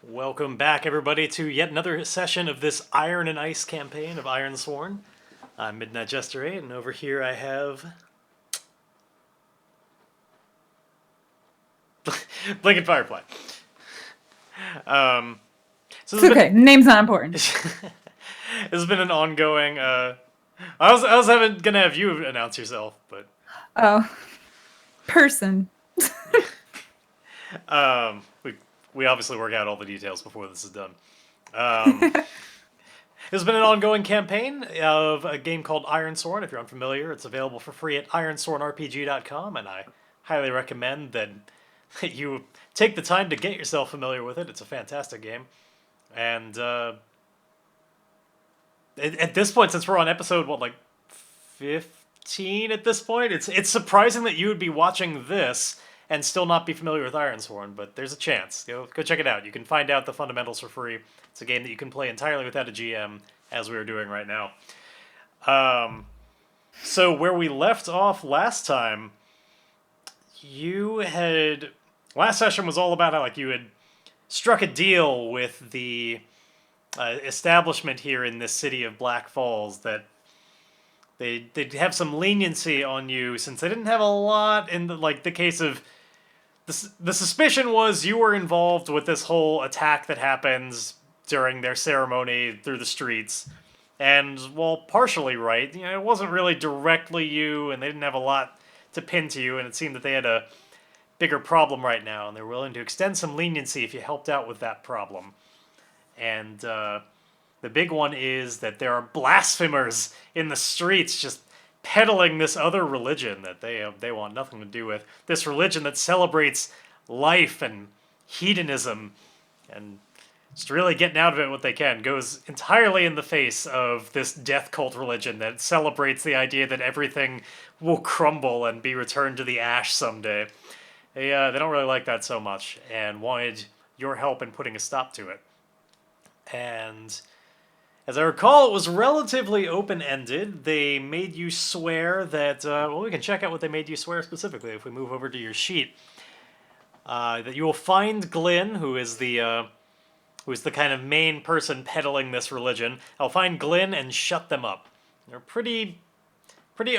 Welcome back, everybody, to yet another session of this Iron and Ice campaign of Ironsworn. I'm Midnight Jester 8, and over here I have Blinking Firefly. So It's okay. Name's not important. this has been an ongoing. I was gonna have you announce yourself, but Oh, person. we obviously work out all the details before this is done. There's been an ongoing campaign of a game called Ironsworn. If you're unfamiliar, it's available for free at ironswornrpg.com, and I highly recommend that you take the time to get yourself familiar with it. It's a fantastic game. And at this point, since we're on episode, 15 at this point, it's surprising that you would be watching this and still not be familiar with Ironsworn, but there's a chance. Go check it out. You can find out the fundamentals for free. It's a game that you can play entirely without a GM, as we are doing right now. So where we left off last time, last session was all about how you had struck a deal with the establishment here in this city of Black Falls that they'd have some leniency on you since they didn't have a lot in the case of the suspicion was you were involved with this whole attack that happens during their ceremony through the streets. And, well, partially right. It wasn't really directly you, and they didn't have a lot to pin to you, and it seemed that they had a bigger problem right now, and they're willing to extend some leniency if you helped out with that problem. And the big one is that there are blasphemers in the streets just peddling this other religion that they want nothing to do with. This religion that celebrates life and hedonism and just really getting out of it what they can. Goes entirely in the face of this death cult religion that celebrates the idea that everything will crumble and be returned to the ash someday. They don't really like that so much and wanted your help in putting a stop to it. And as I recall, it was relatively open-ended. They made you swear that, we can check out what they made you swear specifically if we move over to your sheet. That you will find Glynn, who is the kind of main person peddling this religion. I'll find Glynn and shut them up. They're pretty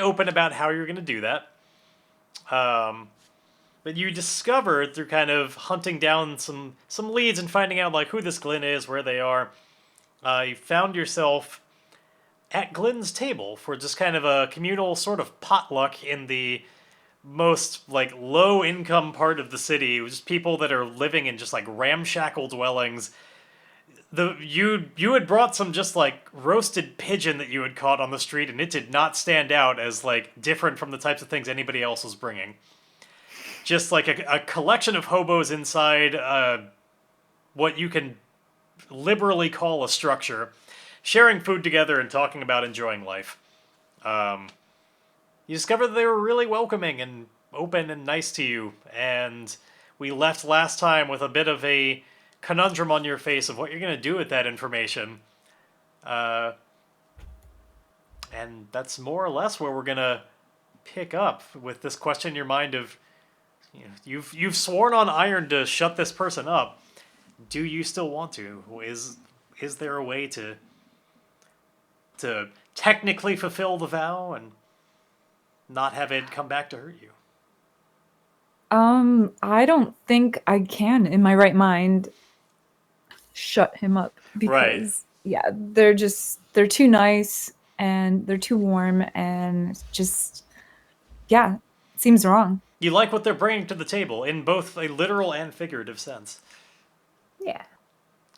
open about how you're going to do that. But you discovered through kind of hunting down some leads and finding out who this Glynn is, where they are. You found yourself at Glynn's table for just kind of a communal sort of potluck in the most low income part of the city. Just people that are living in just ramshackle dwellings. You had brought some just roasted pigeon that you had caught on the street, and it did not stand out as different from the types of things anybody else was bringing. Just a collection of hobos inside what you can liberally call a structure, sharing food together and talking about enjoying life. You discovered that they were really welcoming and open and nice to you, and we left last time with a bit of a conundrum on your face of what you're going to do with that information. And that's more or less where we're going to pick up with this question in your mind of, you've sworn on iron to shut this person up. Do you still want to? Is there a way to technically fulfill the vow and not have it come back to hurt you? I don't think I can, in my right mind, shut him up because, yeah, they're too nice and they're too warm and just, yeah, it seems wrong. You like what they're bringing to the table in both a literal and figurative sense. Yeah.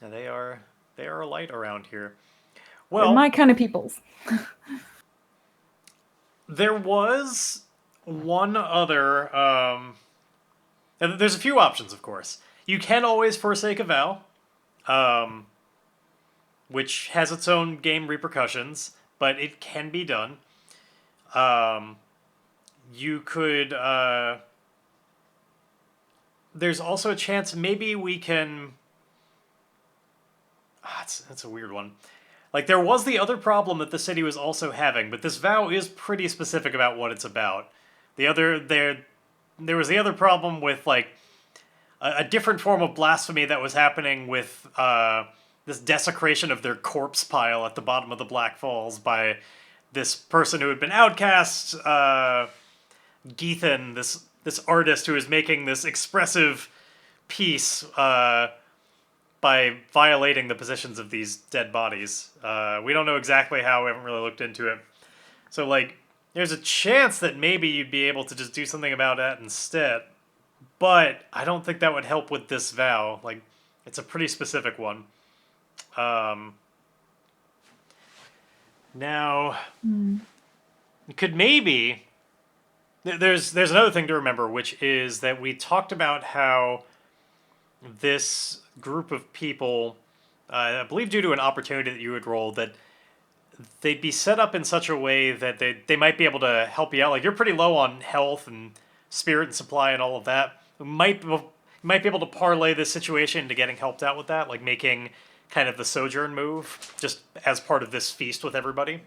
And they are light around here. Well, they're my kind of peoples. There was one other. There's a few options, of course. You can always forsake a vow, which has its own game repercussions, but it can be done. You could. There's also a chance maybe we can. That's a weird one. There was the other problem that the city was also having, but this vow is pretty specific about what it's about. There was the other problem with a different form of blasphemy that was happening with this desecration of their corpse pile at the bottom of the Black Falls by this person who had been outcast, Geethan, this artist who is making this expressive piece by violating the positions of these dead bodies. We don't know exactly how. We haven't really looked into it. So, like, there's a chance that maybe you'd be able to just do something about that instead. But I don't think that would help with this vow. Like, it's a pretty specific one. Now, you could maybe... There's another thing to remember, which is that we talked about how this group of people, I believe due to an opportunity that you would roll, that they'd be set up in such a way that they might be able to help you out. Like, you're pretty low on health and spirit and supply and all of that. You might be able to parlay this situation into getting helped out with that, like making kind of the sojourn move, just as part of this feast with everybody.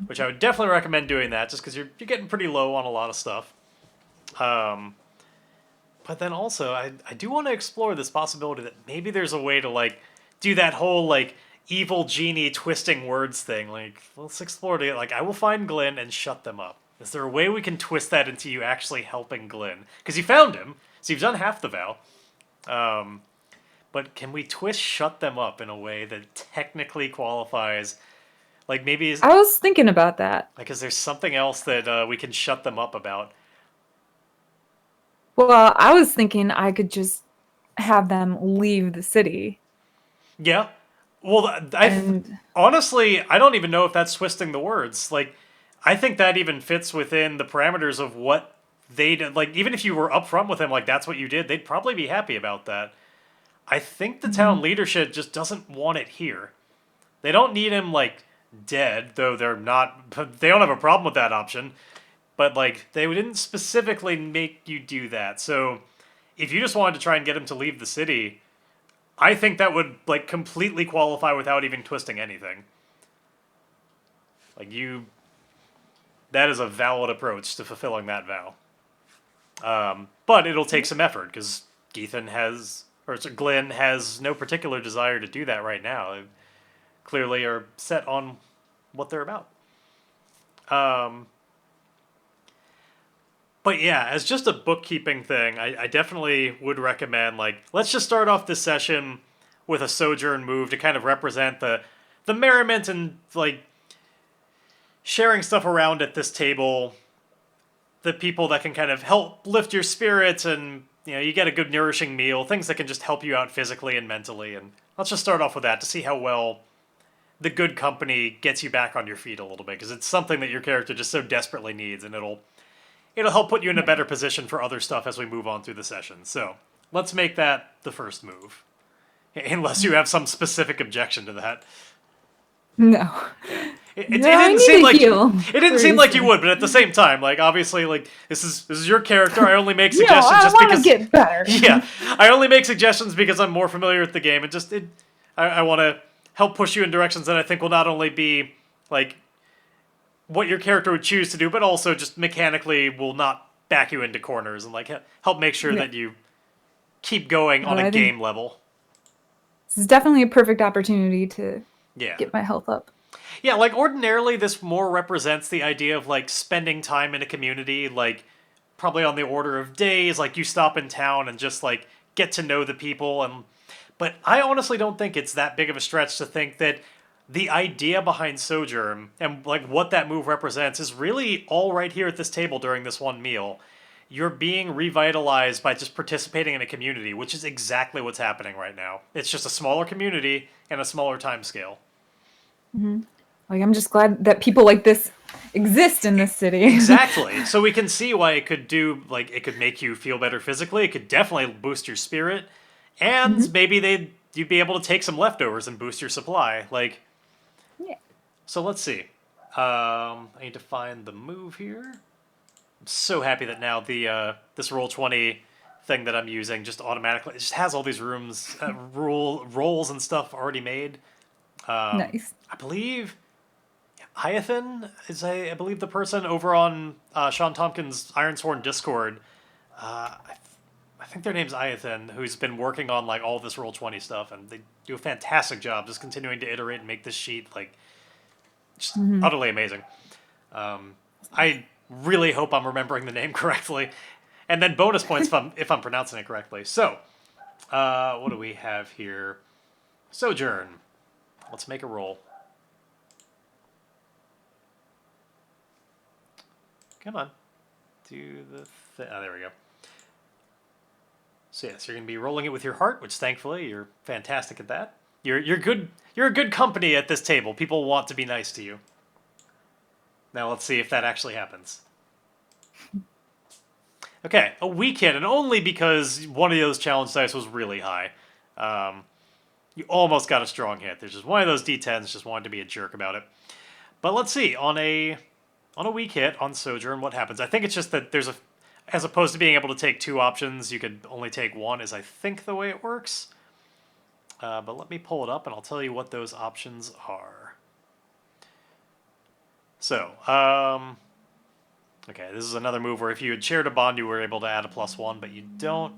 Which I would definitely recommend doing that, just because you're getting pretty low on a lot of stuff. But then also, I do want to explore this possibility that maybe there's a way to, like, do that whole, like, evil genie twisting words thing. Like, let's explore it. Like, I will find Glynn and shut them up. Is there a way we can twist that into you actually helping Glynn? Because you found him, so you've done half the vow. But can we twist shut them up in a way that technically qualifies? Like, maybe... I was thinking about that. Like, is there something else that we can shut them up about? Well, I was thinking I could just have them leave the city. Yeah. Well, honestly, I don't even know if that's twisting the words. Like, I think that even fits within the parameters of what they did. Like, even if you were upfront with them, like, that's what you did, they'd probably be happy about that. I think the town leadership just doesn't want it here. They don't need him, like, dead, though they don't have a problem with that option. But, like, they didn't specifically make you do that. So, if you just wanted to try and get him to leave the city, I think that would, like, completely qualify without even twisting anything. Like, that is a valid approach to fulfilling that vow. But it'll take some effort, because Glynn has no particular desire to do that right now. They clearly are set on what they're about. But yeah, as just a bookkeeping thing, I definitely would recommend, like, let's just start off this session with a sojourn move to kind of represent the merriment and, like, sharing stuff around at this table, the people that can kind of help lift your spirits, and, you know, you get a good nourishing meal, things that can just help you out physically and mentally. And let's just start off with that to see how well the good company gets you back on your feet a little bit, because it's something that your character just so desperately needs, and it'll help put you in a better position for other stuff as we move on through the session. So let's make that the first move. Unless you have some specific objection to that. No. It didn't seem like you would, but at the same time, like, obviously, like, this is your character. I only make suggestions just because I want to get better. Yeah, I only make suggestions because I'm more familiar with the game, and I want to help push you in directions that I think will not only be, like, what your character would choose to do, but also just mechanically will not back you into corners, and, like, help make sure that you keep going on a game level. This is definitely a perfect opportunity to get my health up. Yeah, like, ordinarily this more represents the idea of, like, spending time in a community, like, probably on the order of days, like, you stop in town and just, like, get to know the people, but I honestly don't think it's that big of a stretch to think that the idea behind Sojourn and, like, what that move represents is really all right here at this table during this one meal. You're being revitalized by just participating in a community, which is exactly what's happening right now. It's just a smaller community and a smaller time scale. Mm-hmm. Like, I'm just glad that people like this exist in this city. Exactly. So we can see why it could do, like, it could make you feel better physically. It could definitely boost your spirit. And maybe you'd be able to take some leftovers and boost your supply. Like, yeah. So let's see. I need to find the move here. I'm so happy that now this Roll20 thing that I'm using just automatically, it just has all these rolls and stuff already made. Nice. I believe Hyathin is I believe the person over on Sean Tompkins' Ironsworn Discord. I think their name's Iathan, who's been working on like all this Roll20 stuff, and they do a fantastic job just continuing to iterate and make this sheet like just utterly amazing. I really hope I'm remembering the name correctly, and then bonus points if I'm pronouncing it correctly. So, what do we have here? Sojourn. Let's make a roll. Come on, do the thing. Oh, there we go. So yes, you're going to be rolling it with your heart, which thankfully you're fantastic at that. You're good. You're a good company at this table. People want to be nice to you. Now let's see if that actually happens. Okay, a weak hit, and only because one of those challenge dice was really high. You almost got a strong hit. There's just one of those D10s just wanted to be a jerk about it. But let's see, on a weak hit on Sojourn, what happens? I think it's just that there's as opposed to being able to take two options, you could only take one, is I think the way it works. But let me pull it up, and I'll tell you what those options are. So, okay, this is another move where if you had shared a bond, you were able to add a +1, but you don't.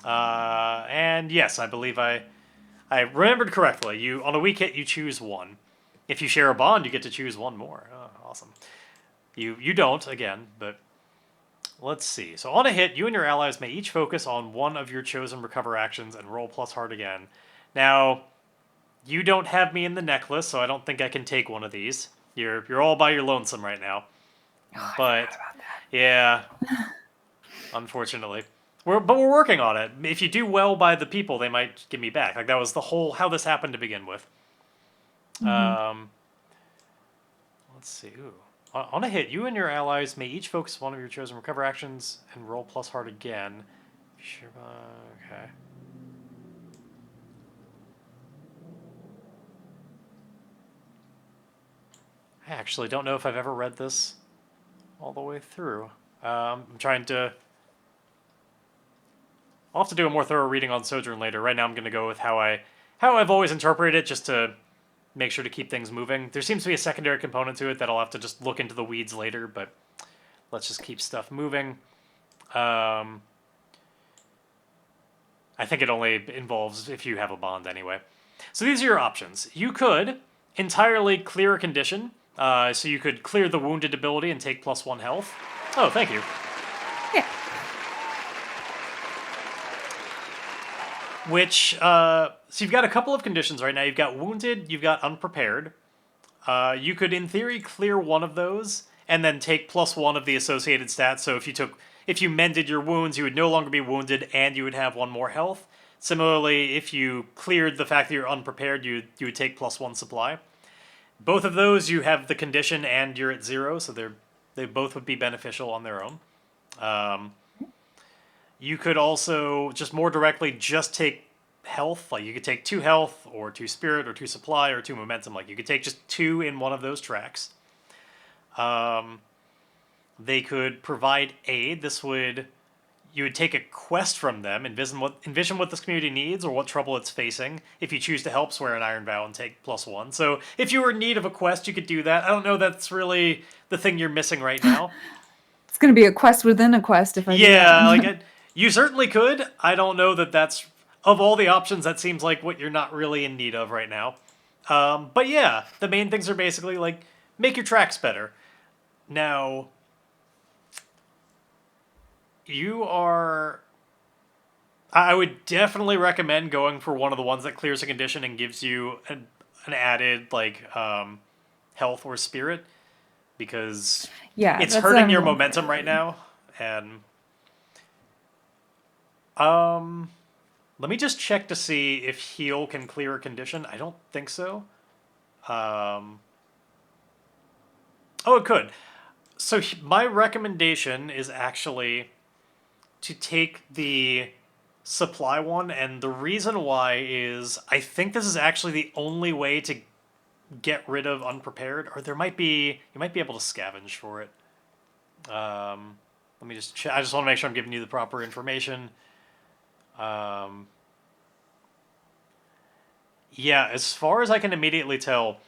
And yes, I believe I remembered correctly. On a weak hit, you choose one. If you share a bond, you get to choose one more. Oh, awesome. You don't, again, but let's see. So on a hit, you and your allies may each focus on one of your chosen recover actions and roll +heart again. Now, you don't have me in the necklace, so I don't think I can take one of these. You're all by your lonesome right now. Oh, But I forgot about that. yeah, unfortunately. But we're working on it. If you do well by the people, they might give me back. Like that was the whole how this happened to begin with. Let's see. Ooh. On a hit, you and your allies may each focus one of your chosen recover actions and roll +heart again. Sure. Okay. I actually don't know if I've ever read this all the way through. I'm trying to... I'll have to do a more thorough reading on Sojourn later. Right now I'm going to go with how I've always interpreted it, just to make sure to keep things moving. There seems to be a secondary component to it that I'll have to just look into the weeds later, but let's just keep stuff moving. I think it only involves if you have a bond anyway. So these are your options. You could entirely clear a condition. So you could clear the wounded ability and take +1 health. Oh, thank you. Yeah. Which, so you've got a couple of conditions right now. You've got wounded, you've got unprepared. You could, in theory, clear one of those and then take +1 of the associated stats. So if you mended your wounds, you would no longer be wounded and you would have 1 more health. Similarly, if you cleared the fact that you're unprepared, you would take +1 supply. Both of those, you have the condition and you're at 0, so they both would be beneficial on their own. You could also just more directly just take health. Like you could take 2 health or 2 spirit or 2 supply or 2 momentum. Like you could take just 2 in one of those tracks. They could provide aid. You would take a quest from them, envision what this community needs or what trouble it's facing. If you choose to help, swear an iron vow and take +1. So if you were in need of a quest, you could do that. I don't know that's really the thing you're missing right now. It's going to be a quest within a quest if I do that. You certainly could. I don't know that's... Of all the options, that seems like what you're not really in need of right now. But yeah, the main things are basically like, make your tracks better. Now... I would definitely recommend going for one of the ones that clears a condition and gives you an added, like, health or spirit. Because it's hurting your momentum right now. And, let me just check to see if heal can clear a condition. I don't think so. Oh, it could. So my recommendation is actually to take the supply one, and the reason why is I think this is actually the only way to get rid of unprepared, or you might be able to scavenge for it. Let me just check. I just want to make sure I'm giving you the proper information. Yeah, as far as I can immediately tell,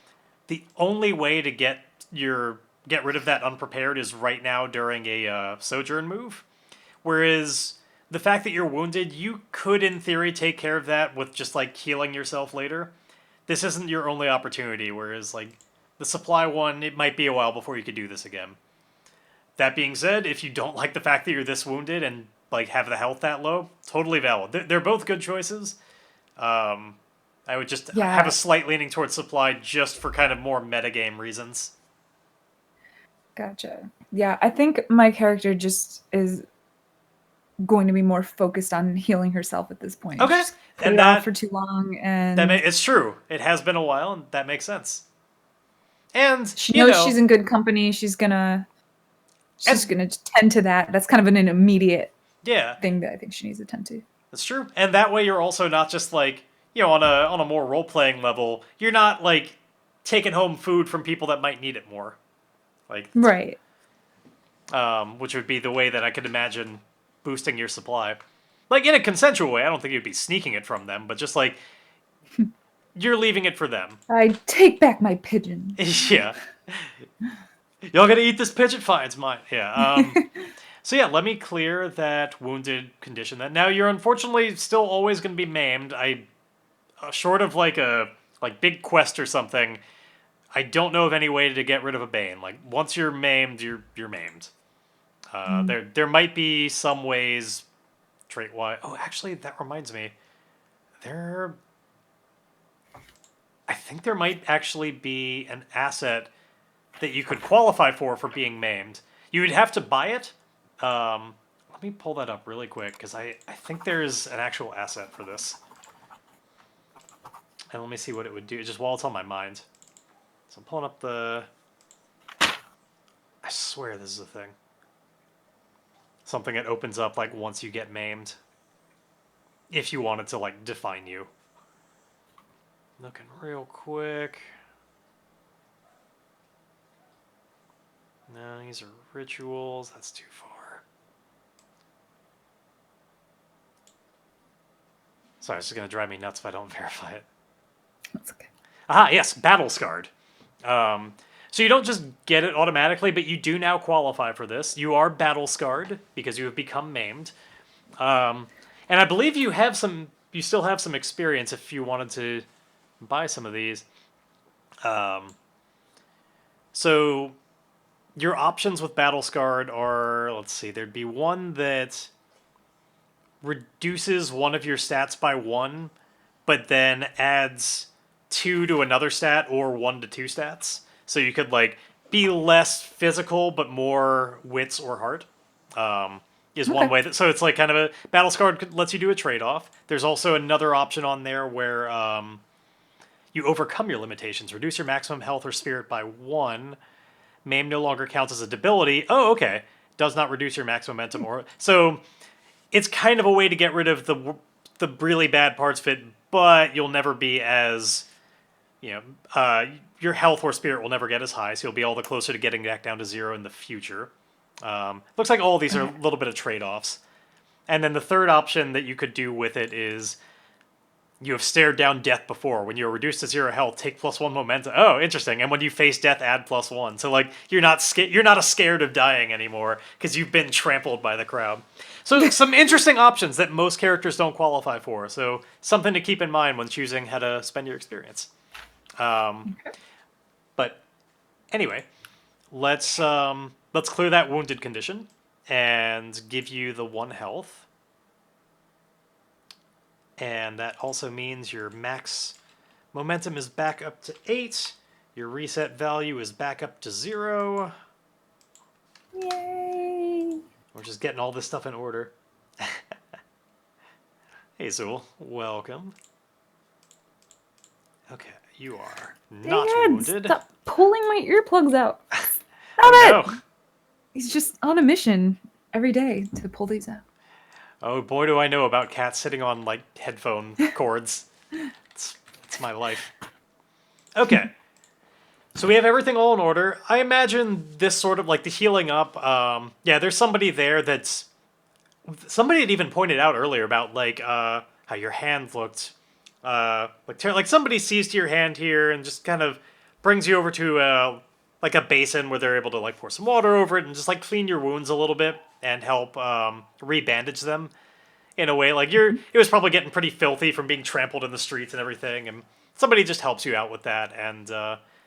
the only way to get rid of that unprepared is right now during a Sojourn move. Whereas the fact that you're wounded, you could, in theory, take care of that with just, like, healing yourself later. This isn't your only opportunity, whereas, like, the supply one, it might be a while before you could do this again. That being said, if you don't like the fact that you're this wounded and, like, have the health that low, totally valid. They're both good choices. I would just have a Yeah, slight leaning towards supply just for kind of more metagame reasons. gotcha. Yeah, I think my character just is going to be more focused on healing herself at this point. Okay, She's put and it off for that too long, and it's true. It has been a while, and that makes sense. And she knows she's in good company. She's and gonna tend to that. That's kind of an immediate yeah, thing that I think she needs to tend to. that's true. And that way, you're also not just like on a more role playing level. You're not like taking home food from people that might need it more, like Right. which would be the way that I could imagine boosting your supply. Like in a consensual way. I don't think you'd be sneaking it from them, but just like you're leaving it for them. I take back my pigeon. Yeah. Y'all gonna eat this pigeon? Fine, it's mine. Yeah. So yeah, let me clear that wounded condition. That now you're unfortunately still always gonna be maimed. Short of like a big quest or something, I don't know of any way to get rid of a bane. Like once you're maimed, you're maimed. There might be some ways trait wise. Oh, actually, that reminds me. There, I think there might actually be an asset that you could qualify for being maimed. You would have to buy it. Let me pull that up really quick because I think there's an actual asset for this. And let me see what it would do just while it's on my mind. So I'm pulling up the... I swear this is a thing. Something that opens up like once you get maimed. If you wanted to like define you. Looking real quick. No, these are rituals. That's too far. Sorry, it's just going to drive me nuts if I don't verify it. That's okay. Aha, yes, Battle Scarred. So you don't just get it automatically, but you do now qualify for this. You are Battle Scarred because you have become maimed. And I believe you still have some experience if you wanted to buy some of these. So your options with Battle Scarred are, let's see, there'd be one that reduces one of your stats by 1, but then adds 2 to another stat or 1 to 2 stats. So you could like be less physical but more wits or heart. Is one way that, so it's like kind of a Battle Scarred lets you do a trade-off. There's also another option on there where you overcome your limitations, reduce your maximum health or spirit by 1. Maim no longer counts as a debility. Oh, okay. Does not reduce your max momentum or so. It's kind of a way to get rid of the really bad parts of it, but you'll never be as your health or spirit will never get as high, so you'll be all the closer to getting back down to 0 in the future. Looks like all of these are a little bit of trade-offs. And then the third option that you could do with it is you have stared down death before. When you're reduced to 0 health, take +1 momentum. Oh, interesting. And when you face death, add +1. So like you're not scared of dying anymore because you've been trampled by the crowd. So some interesting options that most characters don't qualify for. So something to keep in mind when choosing how to spend your experience. But anyway, let's clear that wounded condition and give you the 1 health. And that also means your max momentum is back up to 8. Your reset value is back up to 0. Yay! We're just getting all this stuff in order. Hey, Zool. Welcome. Okay, you are not wounded. Stop pulling my earplugs out. Stop Oh, it! no. He's just on a mission every day to pull these out. Oh, boy, do I know about cats sitting on, like, headphone cords. It's my life. Okay. So we have everything all in order. I imagine this sort of, like, the healing up. Yeah, there's somebody there that's... Somebody had even pointed out earlier about, like, how your hand looked... like somebody sees to your hand here and just kind of brings you over to, like, a basin where they're able to, like, pour some water over it and just, like, clean your wounds a little bit and help re-bandage them. in a way. Like it was probably getting pretty filthy from being trampled in the streets and everything, and somebody just helps you out with that, and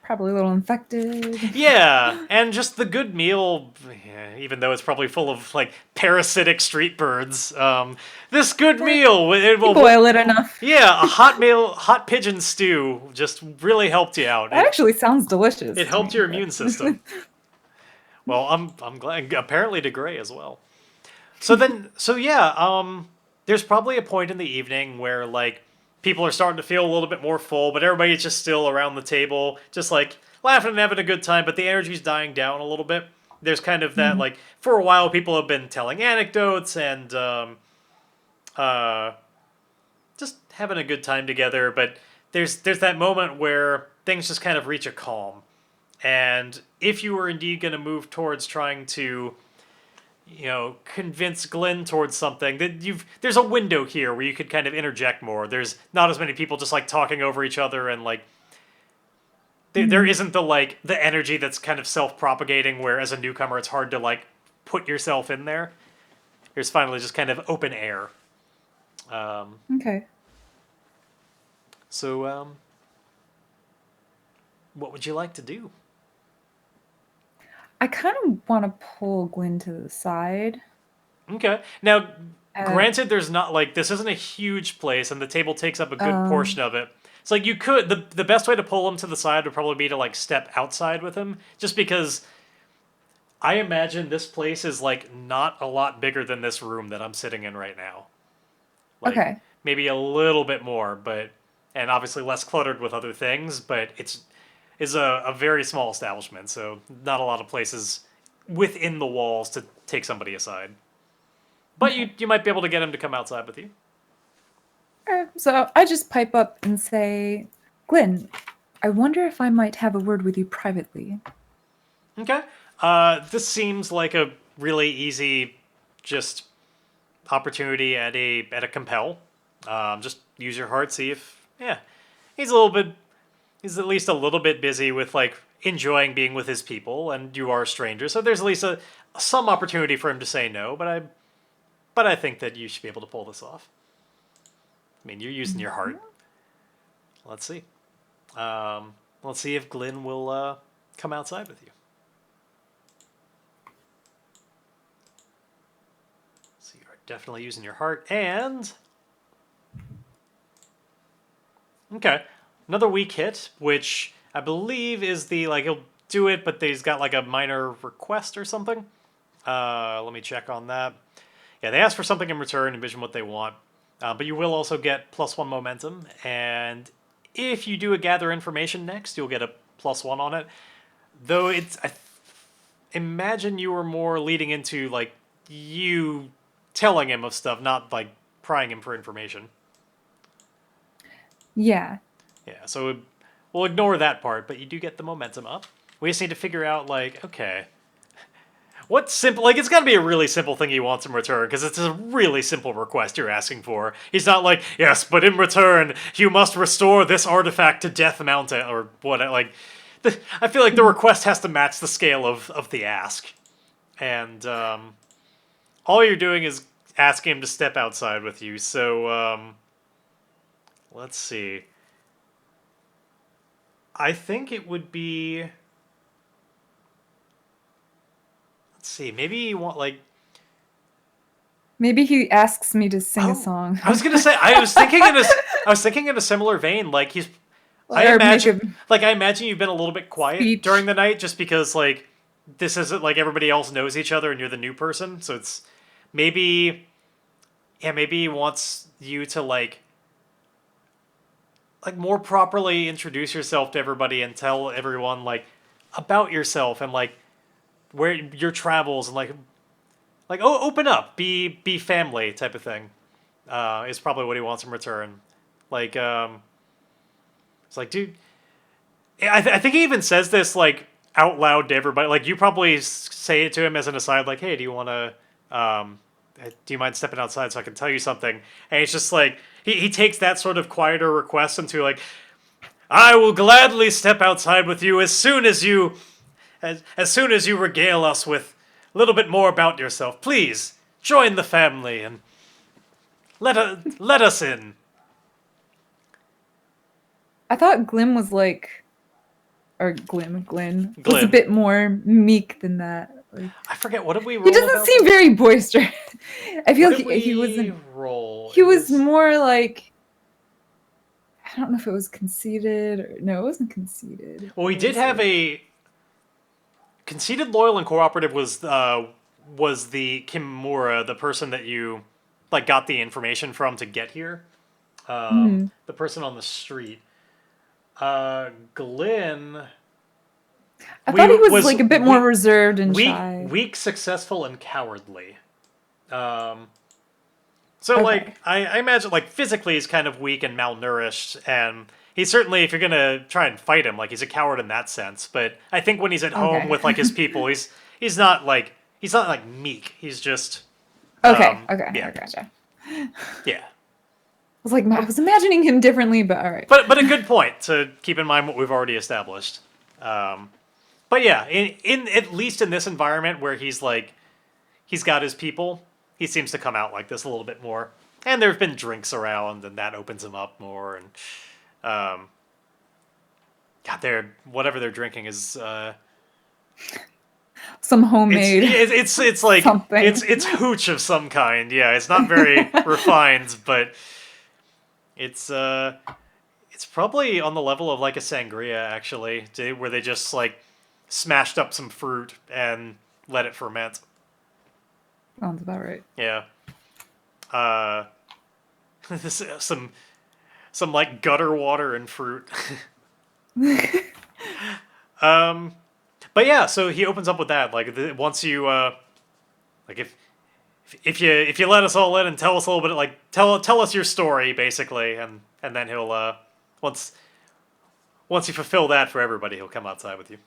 Probably a little infected. yeah, and just the good meal, yeah, even though it's probably full of like parasitic street birds. This good meal, it You will, boil it enough. yeah, hot pigeon stew just really helped you out. That actually sounds delicious. It to helped me, your but- immune system. Well, I'm glad. Apparently, to Grae as well. So yeah, there's probably a point in the evening where like people are starting to feel a little bit more full, but everybody's just still around the table, just like laughing and having a good time. But the energy's dying down a little bit. There's kind of that like for a while people have been telling anecdotes and uh, just having a good time together. But there's that moment where things just kind of reach a calm. And if you were indeed going to move towards trying to, convince Glynn towards something, that there's a window here where you could kind of interject more. There's not as many people just like talking over each other, and like there isn't the energy that's kind of self-propagating where as a newcomer it's hard to like put yourself in there. There's finally just kind of open air. Okay. So what would you like to do? I kind of want to pull Glynn to the side. Okay. Now, granted, there's not like this isn't a huge place, and the table takes up a good portion of it. It's like you could the best way to pull him to the side would probably be to like step outside with him, just because I imagine this place is like not a lot bigger than this room that I'm sitting in right now. Like, Okay. maybe a little bit more, and obviously less cluttered with other things, but is a very small establishment, so not a lot of places within the walls to take somebody aside. But you might be able to get him to come outside with you. So I just pipe up and say, Glynn, I wonder if I might have a word with you privately. Okay. This seems like a really easy, just opportunity at a compel. Just use your heart, see if he's he's at least a little bit busy with like enjoying being with his people, and you are a stranger, so there's at least some opportunity for him to say no. But I think that you should be able to pull this off. I mean, you're using your heart. Let's see. Let's see if Glynn will come outside with you. So you are definitely using your heart, and okay. Another weak hit, which I believe is he'll do it, but he's got like a minor request or something. Let me check on that. Yeah, they ask for something in return, envision what they want. But you will also get +1 momentum, and if you do a gather information next, you'll get a +1 on it. Though I imagine you were more leading into like you telling him of stuff, not like prying him for information. Yeah. Yeah, so we'll ignore that part, but you do get the momentum up. We just need to figure out, like, okay, what simple, like, it's got to be a really simple thing he wants in return, because it's a really simple request you're asking for. He's not like, yes, but in return, you must restore this artifact to Death Mountain, or what, like, I feel like the request has to match the scale of the ask. And all you're doing is asking him to step outside with you, so, let's see. I think it would be... Let's see, maybe you want, like... Maybe he asks me to sing a song. I was gonna say, I was thinking in a similar vein, like he's... I imagine you've been a little bit quiet during the night, just because, like, this isn't, like, everybody else knows each other and you're the new person, so it's... Maybe he wants you to, like more properly introduce yourself to everybody and tell everyone like about yourself and like where your travels and like open up, be family type of thing. Is probably what he wants in return. Like it's like, dude, I think he even says this like out loud to everybody. Like you probably say it to him as an aside, like, hey, do you mind stepping outside so I can tell you something? And it's just like, he takes that sort of quieter request into like, I will gladly step outside with you as soon as you regale us with a little bit more about yourself. Please, join the family. And let us in. I thought Glynn was like, or Glynn was a Glynn. bit more meek than that. Like, I forget, what did we he roll doesn't about seem that? very boisterous. I feel What like did he we wasn't. roll? He was more like, I don't know if it was conceited or no, it wasn't conceited. Well, we It did was have like, a conceited, loyal, and cooperative was the Kimura, the person that you like got the information from to get here. The person on the street. Glynn. I We thought he was was like a bit more reserved and shy. weak, successful, and cowardly. Um, so Okay. like I imagine like physically he's kind of weak and malnourished, and he's certainly, if you're gonna try and fight him, like he's a coward in that sense. But I think when he's at home Okay. with like his people, he's not like meek. He's just Okay. Okay. yeah, I gotcha. yeah. I was imagining him differently, but all right. But a good point to keep in mind what we've already established. But yeah, in at least in this environment where he's got his people, he seems to come out like this a little bit more. And there've been drinks around, and that opens him up more. And God, whatever they're drinking is Some homemade it's like something. it's hooch of some kind. Yeah, it's not very refined, but it's probably on the level of like a sangria actually, where they just like smashed up some fruit and let it ferment. Sounds about right. Yeah. Uh, some like gutter water and fruit. But yeah, so he opens up with that. Like once you like if you let us all in and tell us a little bit, like tell us your story basically, and then he'll once you fulfill that for everybody, he'll come outside with you.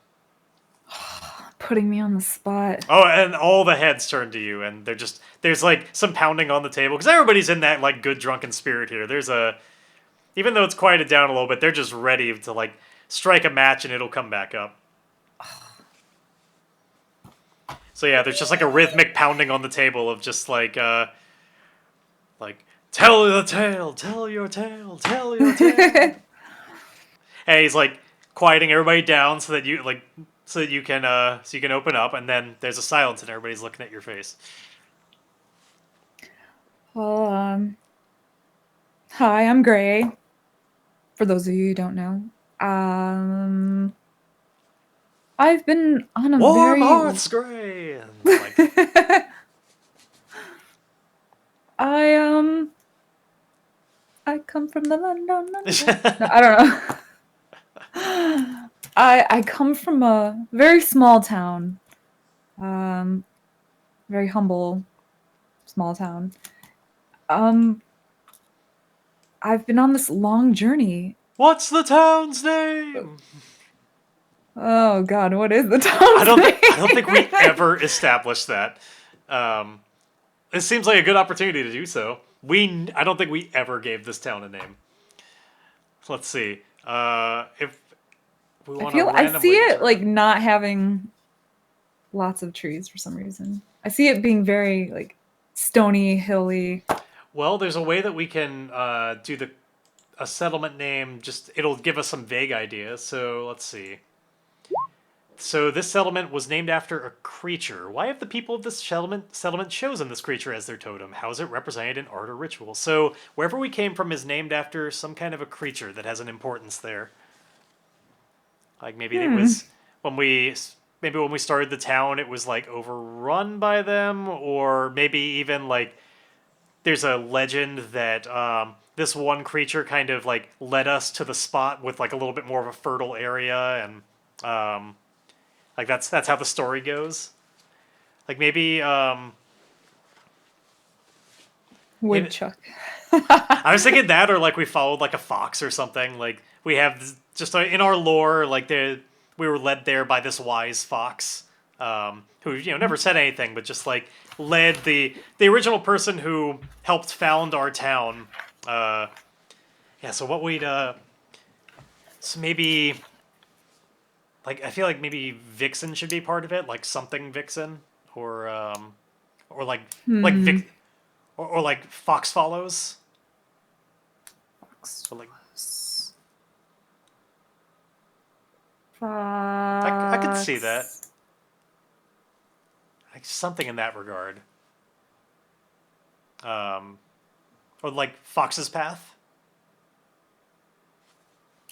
Putting me on the spot. Oh, and all the heads turn to you, and there's like some pounding on the table because everybody's in that like good drunken spirit here. Even though it's quieted down a little bit, they're just ready to like strike a match and it'll come back up. So yeah, there's just like a rhythmic pounding on the table of just like tell the tale, tell your tale, tell your tale. And he's like quieting everybody down so that you can open up, and then there's a silence and everybody's looking at your face. Well, hi, I'm Grae. For those of you who don't know, I've been on a Warm very hearts, Grae. And, like, I come from the London. No, I don't know. I come from a very small town. Very humble small town. I've been on this long journey. What's the town's name? Oh God, what is the town's name? I don't think we ever established that. It seems like a good opportunity to do so. I don't think we ever gave this town a name. Let's see. If we want to I see it determine. like not having lots of trees for some reason. I see it being very like stony, hilly. Well, there's a way that we can do a settlement name. Just it'll give us some vague ideas. So let's see. So this settlement was named after a creature. Why have the people of this settlement chosen this creature as their totem? How is it represented in art or ritual? So wherever we came from is named after some kind of a creature that has an importance there. Like maybe it was when we started the town, it was like overrun by them, or maybe even like there's a legend that this one creature kind of like led us to the spot with like a little bit more of a fertile area, and like that's how the story goes. Like maybe Woodchuck. I was thinking that, or like we followed like a fox or something. Like we have just in our lore, like we were led there by this wise fox, who never said anything, but just like led the original person who helped found our town. Yeah. So what we'd so maybe like I feel like maybe Vixen should be part of it, like something Vixen, or like or like fox follows. Fox Or like follows. I could see that. Fox. Like something in that regard. Or like Fox's Path.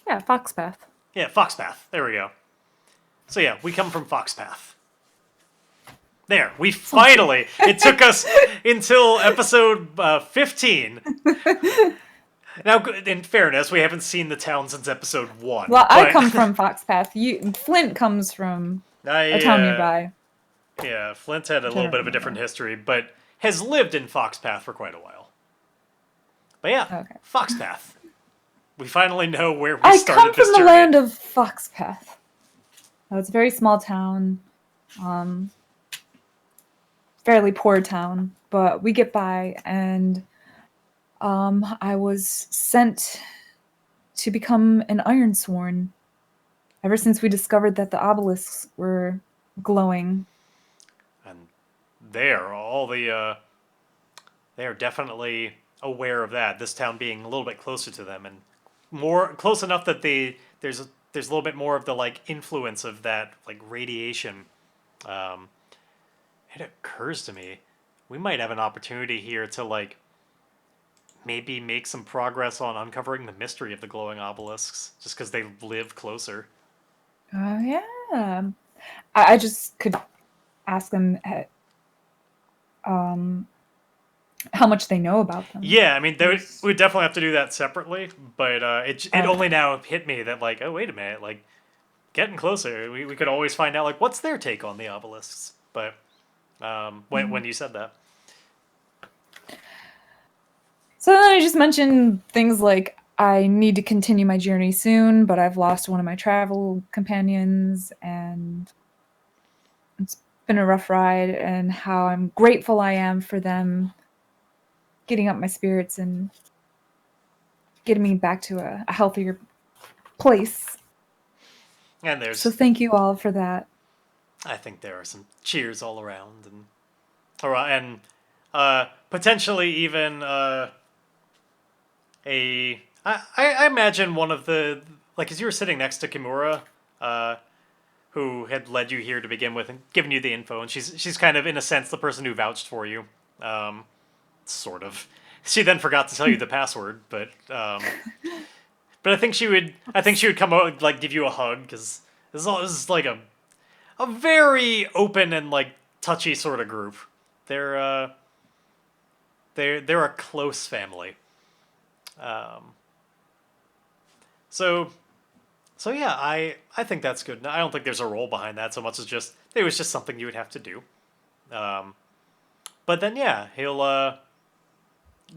Yeah, fox path. Yeah, Fox Path. There we go. So yeah, we come from Fox Path. There, we finally. It took us until episode 15. Now, in fairness, we haven't seen the town since episode 1. Well, I but come from fox path. Flint comes from a town nearby. Yeah, Flint had a Which I little don't bit of a different remember. history, but has lived in Foxpath for quite a while. But yeah, Okay. Foxpath. We finally know where we I started come this from the journey. land of Foxpath. It's a very small town, fairly poor town, but we get by. And I was sent to become an Ironsworn ever since we discovered that the obelisks were glowing. And they are definitely aware of that. This town being a little bit closer to them, and more close enough that there's a little bit more of the like influence of that like radiation. Um, it occurs to me we might have an opportunity here to like maybe make some progress on uncovering the mystery of the glowing obelisks, just because they live closer. Oh, yeah. I just could ask them how much they know about them. Yeah, I mean, we definitely have to do that separately, but it Okay. only now hit me that like, oh wait a minute, like getting closer, we could always find out like what's their take on the obelisks. But when you said that, So then I just mentioned things like I need to continue my journey soon, but I've lost one of my travel companions, and it's been a rough ride, and how I'm grateful I am for them getting up my spirits and getting me back to a healthier place. and So there's, thank you all for that. I think there are some cheers all around, and potentially even I imagine one of the like as you were sitting next to Kimura, who had led you here to begin with and given you the info, and she's kind of in a sense the person who vouched for you, sort of. She then forgot to tell you the password, but I think she would come out and like give you a hug because this is like a very open and like touchy sort of group. They're they're a close family. Um, so So yeah, I think that's good. I don't think there's a role behind that so much as just it was just something you would have to do. Um, but then yeah,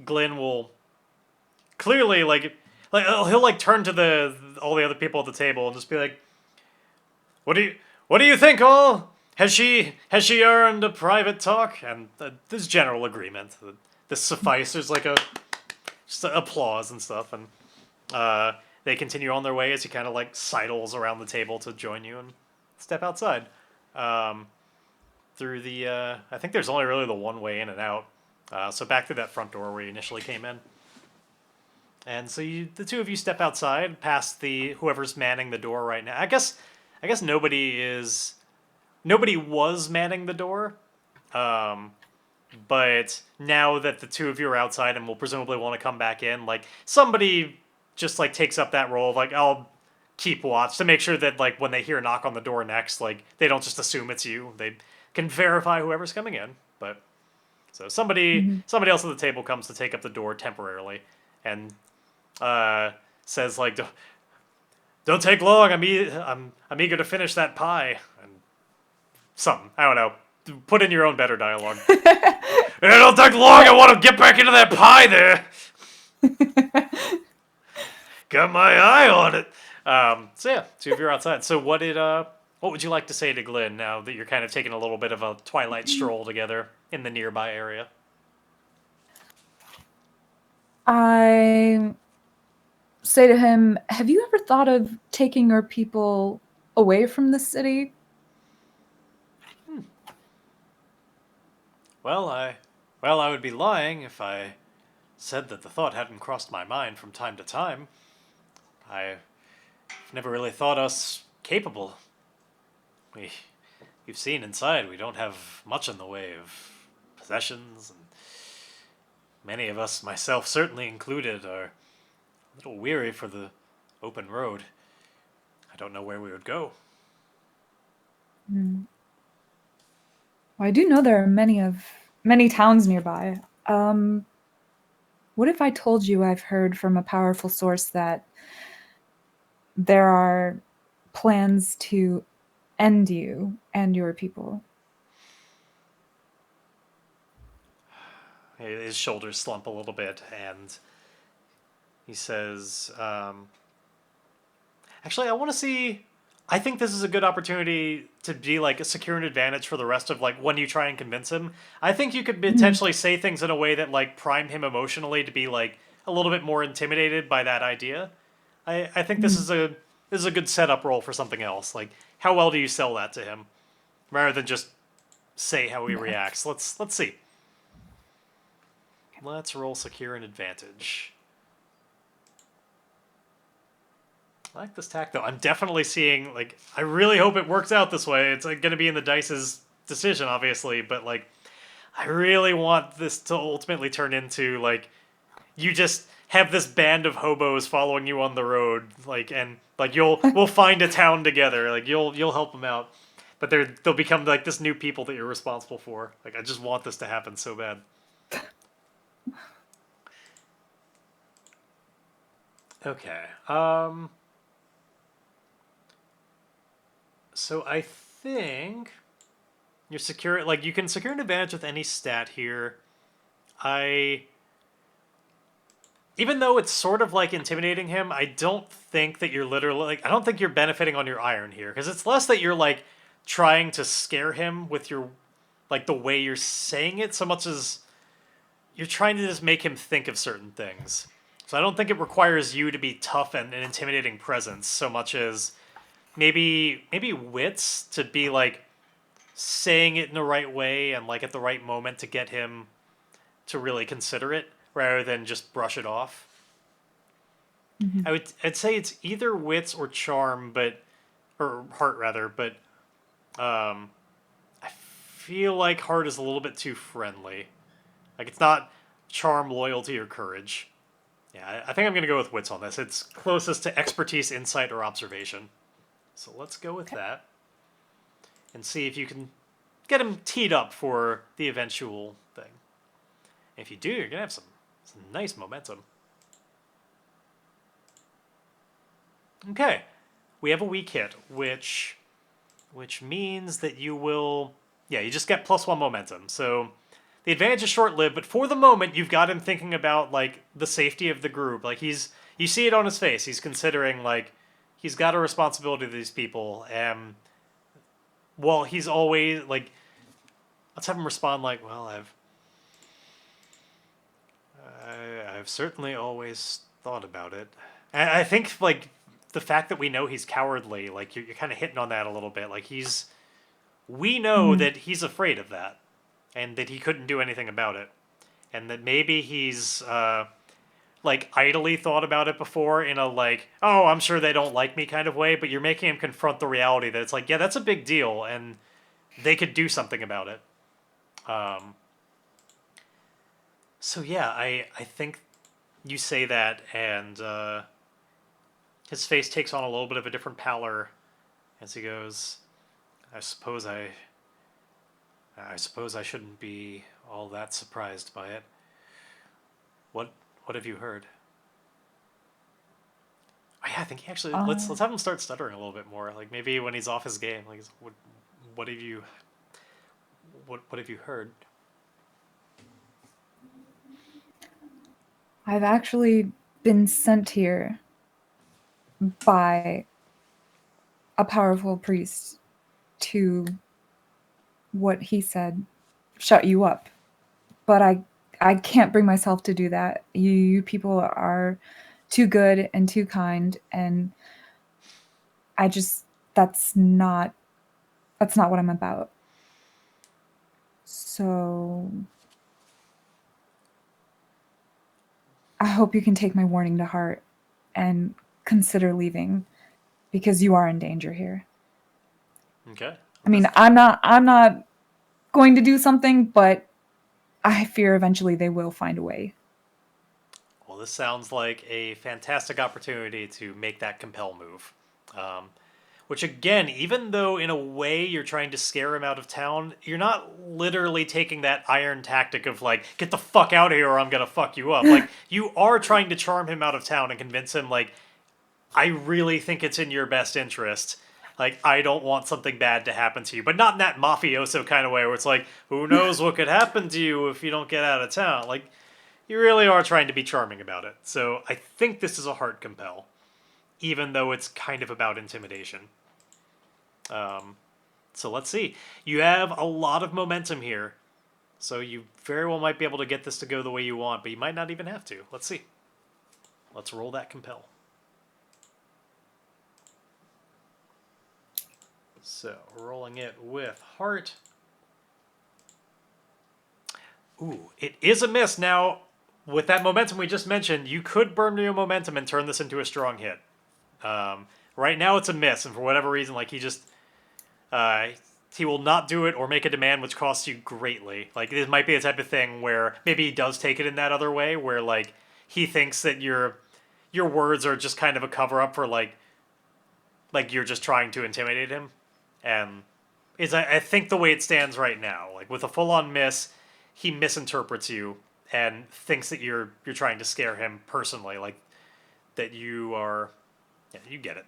Glynn will clearly he'll like turn to the all the other people at the table and just be like, what do you think all? Has she earned a private talk? And there's general agreement. This suffice. There's like a just applause and stuff, and they continue on their way as he kind of like sidles around the table to join you and step outside. Through the I think there's only really the one way in and out. So back through that front door where you initially came in. And so the two of you step outside past the whoever's manning the door right now. I guess nobody was manning the door. But now that the two of you are outside and will presumably want to come back in, like somebody just like takes up that role of like I'll keep watch to make sure that like when they hear a knock on the door next, like they don't just assume it's you. They can verify whoever's coming in. But so somebody else at the table comes to take up the door temporarily, and says like, "Don't take long. I'm eager to finish that pie." And something I don't know. Put in your own better dialogue. It don't take long. I want to get back into that pie there. Got my eye on it. So yeah, two of you are outside. So what would you like to say to Glynn now that you're kind of taking a little bit of a twilight stroll together in the nearby area? I say to him, have you ever thought of taking your people away from the city? Well, Well, I would be lying if I said that the thought hadn't crossed my mind from time to time. I've never really thought us capable. We, you've seen inside, we don't have much in the way of possessions, and many of us, myself certainly included, are a little weary for the open road. I don't know where we would go. Hmm. Well, I do know there are many towns nearby. What if I told you I've heard from a powerful source that there are plans to end you and your people? His shoulders slump a little bit, and he says, actually, I want to see. I think this is a good opportunity to be like a secure an advantage for the rest of like when you try and convince him. I think you could Mhm. potentially say things in a way that like prime him emotionally to be like a little bit more intimidated by that idea. I think Mhm. this is a good setup role for something else. Like how well do you sell that to him rather than just say how he Okay. reacts. Let's see. Let's roll secure an advantage. I like this tack though. I'm definitely seeing like I really hope it works out this way. It's like going to be in the dice's decision, obviously, but like I really want this to ultimately turn into like you just have this band of hobos following you on the road, like and like we'll find a town together. Like you'll help them out, but they'll become like this new people that you're responsible for. Like I just want this to happen so bad. Okay. So I think you're secure. Like you can secure an advantage with any stat here. I even though it's sort of like intimidating him, I don't think that you're literally like I don't think you're benefiting on your iron here because it's less that you're like trying to scare him with your like the way you're saying it so much as you're trying to just make him think of certain things. So I don't think it requires you to be tough and an intimidating presence so much as maybe wits to be like saying it in the right way and like at the right moment to get him to really consider it rather than just brush it off. Mhm. I'd say it's either wits or charm, but or heart rather, but um, I feel like heart is a little bit too friendly. Like it's not charm, loyalty, or courage. Yeah, I think I'm gonna go with wits on this. It's closest to expertise, insight, or observation. So let's go with Okay. that and see if you can get him teed up for the eventual thing. And if you do, you're gonna have some nice momentum. Okay, we have a weak hit, which means that you will, yeah, you just get +1 momentum. So the advantage is short lived, but for the moment, you've got him thinking about like the safety of the group. Like you see it on his face. He's considering like he's got a responsibility to these people, and well, he's always like, let's have him respond like, well, I've certainly always thought about it. And I think like the fact that we know he's cowardly, like you're kind of hitting on that a little bit. Like we know Mhm. that he's afraid of that, and that he couldn't do anything about it, and that maybe he's like idly thought about it before in a like, oh, I'm sure they don't like me kind of way. But you're making him confront the reality that it's like, yeah, that's a big deal, and they could do something about it. Um, so yeah, I think you say that, and his face takes on a little bit of a different pallor as he goes. I suppose I suppose I shouldn't be all that surprised by it. What what have you heard? Oh, yeah, I think he actually let's Uh, have him start stuttering a little bit more. Like maybe when he's off his game, like what have you what have you heard? I've actually been sent here by a powerful priest to what he said shut you up. But I can't bring myself to do that. You people are too good and too kind, and I just that's not what I'm about. So I hope you can take my warning to heart and consider leaving, because you are in danger here. Okay. I mean, I'm not going to do something, but I fear eventually they will find a way. Well, this sounds like a fantastic opportunity to make that compel move. Um, which, again, even though in a way you're trying to scare him out of town, you're not literally taking that iron tactic of, like, get the fuck out of here or I'm gonna fuck you up. Like, you are trying to charm him out of town and convince him, like, I really think it's in your best interest. Like, I don't want something bad to happen to you. But not in that mafioso kind of way where it's like, who knows what could happen to you if you don't get out of town. Like, you really are trying to be charming about it. So I think this is a heart compel, even though it's kind of about intimidation. So let's see. You have a lot of momentum here. So you very well might be able to get this to go the way you want, but you might not even have to. Let's see. Let's roll that compel. So, rolling it with heart. Ooh, it is a miss. Now, with that momentum we just mentioned, you could burn your momentum and turn this into a strong hit. Right now it's a miss, and for whatever reason, like, he will not do it or make a demand which costs you greatly. Like, this might be a type of thing where maybe he does take it in that other way, where, like, he thinks that your words are just kind of a cover-up for, like you're just trying to intimidate him. And I think the way it stands right now, like, with a full-on miss, he misinterprets you and thinks that you're trying to scare him personally, like that you are. Yeah, you get it.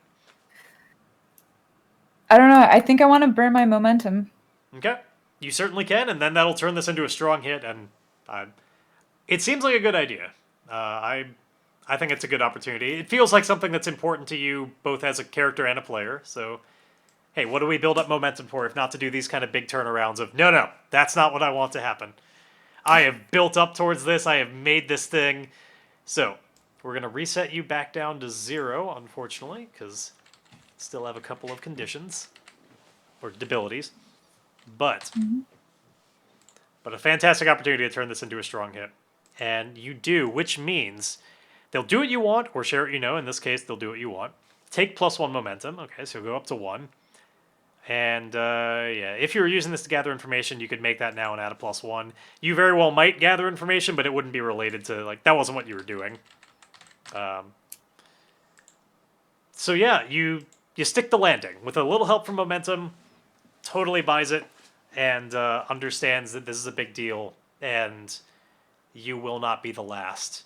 I don't know. I think I want to burn my momentum. Okay, you certainly can, and then that'll turn this into a strong hit. And it seems like a good idea. I think it's a good opportunity. It feels like something that's important to you, both as a character and a player. So, hey, what do we build up momentum for if not to do these kind of big turnarounds of, no, that's not what I want to happen. I have built up towards this. I have made this thing. So, we're going to reset you back down to 0, unfortunately, because still have a couple of conditions or debilities. But a fantastic opportunity to turn this into a strong hit. And you do, which means they'll do what you want or share what you know. In this case, they'll do what you want. Take +1 momentum. Okay, so go up to 1. And yeah, if you were using this to gather information, you could make that now and add a +1. You very well might gather information, but it wouldn't be related to, like, that wasn't what you were doing. So yeah, you stick the landing with a little help from momentum. Totally buys it and understands that this is a big deal and you will not be the last.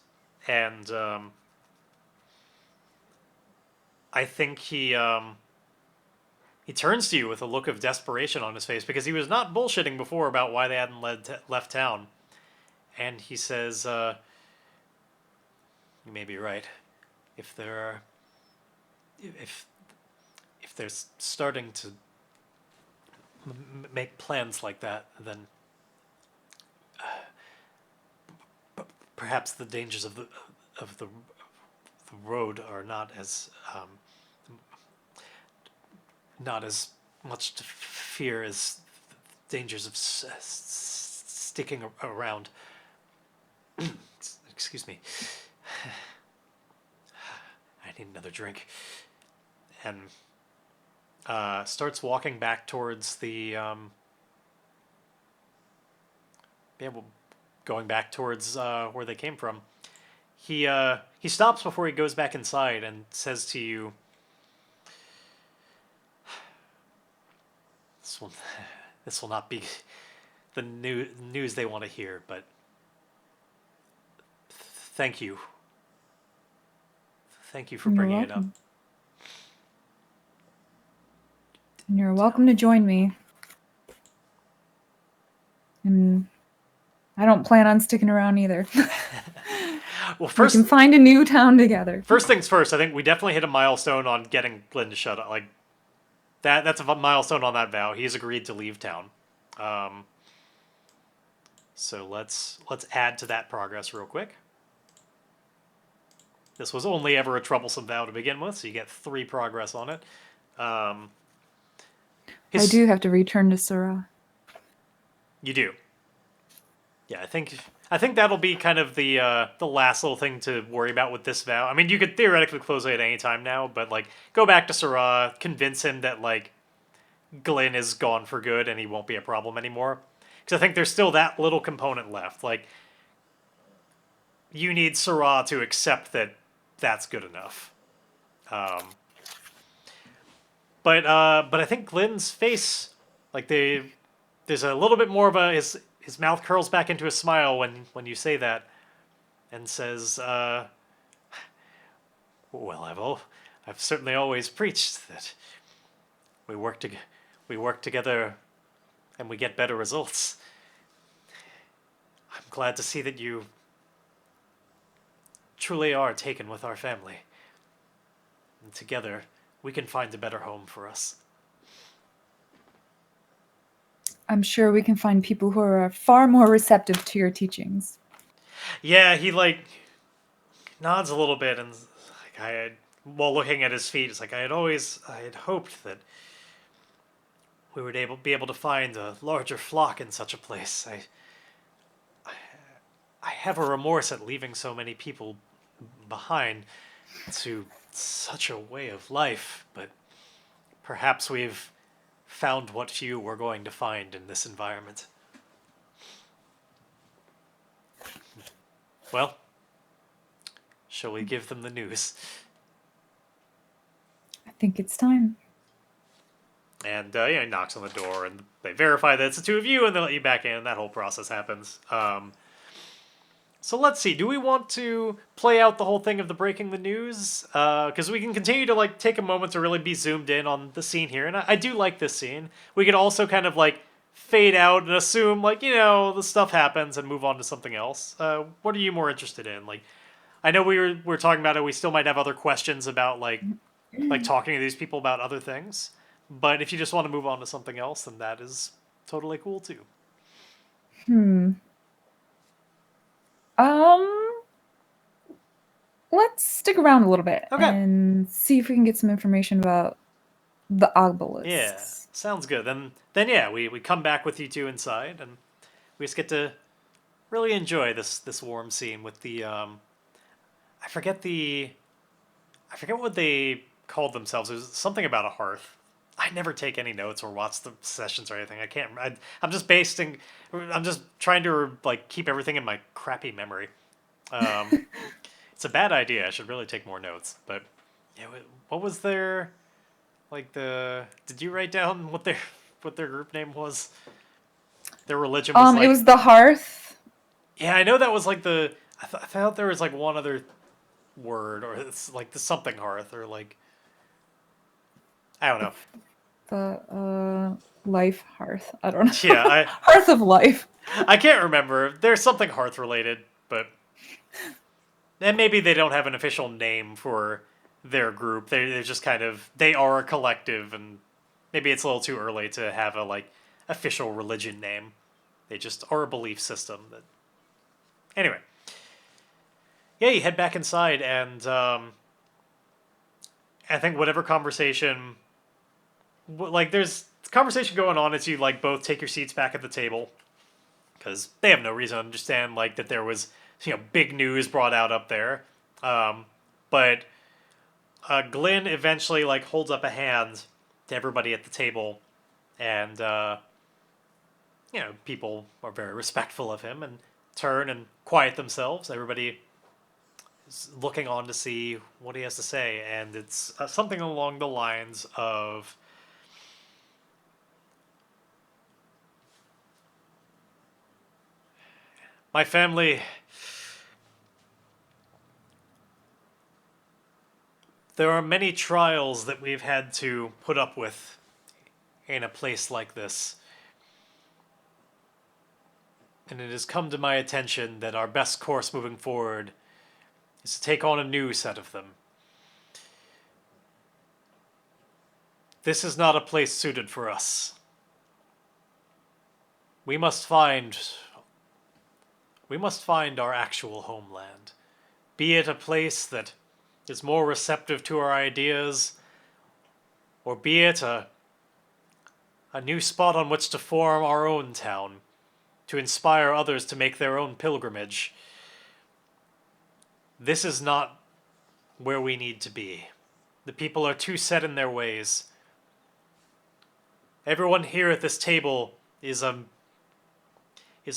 And I think he turns to you with a look of desperation on his face because he was not bullshitting before about why they hadn't left town. And he says, you may be right. If they're starting to make plans like that, then perhaps the dangers of the road are not as much to fear as dangers of sticking around. Excuse me. I need another drink. And starts walking back towards the going back towards where they came from. He stops before he goes back inside and says to you, this will not be the news they want to hear, but thank you. Thank you for bringing it up. And you're welcome to join me. And I don't plan on sticking around either. Well, first, we can find a new town together. First things first, I think we definitely hit a milestone on getting Glynn to shut up. Like, that's a milestone on that vow. He's agreed to leave town. So let's add to that progress real quick. This was only ever a troublesome vow to begin with, so you get 3 progress on it. I do have to return to Sera. You do. Yeah, I think I think that'll be kind of the last little thing to worry about with this vow. I mean, you could theoretically close it at any time now, but like go back to Sera, convince him that like Glynn is gone for good and he won't be a problem anymore. Because I think there's still that little component left. Like you need Sera to accept that that's good enough. Um, but I think Glynn's face, like there's a little bit more of a his mouth curls back into a smile when you say that, and says, "Well, I've certainly always preached that we work to we work together, and we get better results. I'm glad to see that you truly are taken with our family, and together we can find a better home for us." I'm sure we can find people who are far more receptive to your teachings. Yeah, he like nods a little bit and like I had, while looking at his feet, it's like I had hoped that we would be able to find a larger flock in such a place. I have a remorse at leaving so many people behind to such a way of life, but perhaps we've found what few we're going to find in this environment. Well, shall we give them the news? I think it's time. And he knocks on the door, and they verify that it's the two of you, and they let you back in. And that whole process happens. So let's see. Do we want to play out the whole thing of the breaking the news? Because we can continue to like take a moment to really be zoomed in on the scene here, and I do like this scene. We could also kind of like fade out and assume like the stuff happens and move on to something else. What are you more interested in? Like, I know we were talking about it. We still might have other questions about like talking to these people about other things. But if you just want to move on to something else, then that is totally cool too. Let's stick around a little bit Okay. and see if we can get some information about the obelisks. Yeah, sounds good. Then yeah, we come back with you two inside, and we just get to really enjoy this warm scene with the I forget what they called themselves. It was something about a hearth. I never take any notes or watch the sessions or anything. I can't. I'm just basing. I'm just trying to like keep everything in my crappy memory. It's a bad idea. I should really take more notes. But yeah, what was their like the? Did you write down what their group name was? Their religion was like. It was the hearth. Yeah, I know that was like the. I thought there was like one other word, or it's like the something hearth, or like. I don't know. The life hearth. I don't know. Yeah, Hearth of life. I can't remember. There's something hearth related, but and maybe they don't have an official name for their group. They're just kind of they are a collective, and maybe it's a little too early to have a like official religion name. They just are a belief system. That anyway. Yeah, you head back inside, and I think whatever conversation, like there's conversation going on as you like both take your seats back at the table, because they have no reason to understand like that there was big news brought out up there, but Glynn eventually like holds up a hand to everybody at the table, and people are very respectful of him and turn and quiet themselves. Everybody is looking on to see what he has to say, and it's something along the lines of, "My family, there are many trials that we've had to put up with in a place like this. And it has come to my attention that our best course moving forward is to take on a new set of them. This is not a place suited for us. We must find our actual homeland. Be it a place that is more receptive to our ideas, or be it a new spot on which to form our own town. to inspire others to make their own pilgrimage. This is not where we need to be. The people are too set in their ways. Everyone here at this table is a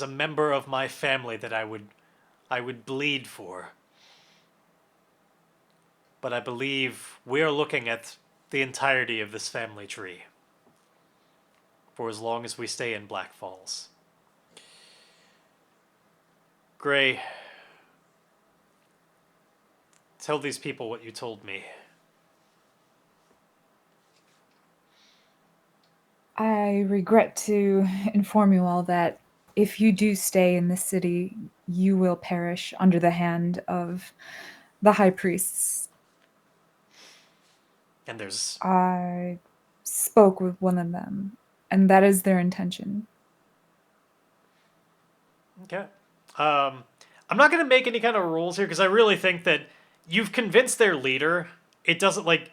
member of my family that I would bleed for. But I believe we're looking at the entirety of this family tree for as long as we stay in Black Falls. Grae, tell these people what you told me. I regret to inform you all that if you do stay in this city, you will perish under the hand of the high priests. And there's... I spoke with one of them, and that is their intention. Okay. I'm not going to make any kind of rules here, because I really think that you've convinced their leader. It doesn't, like...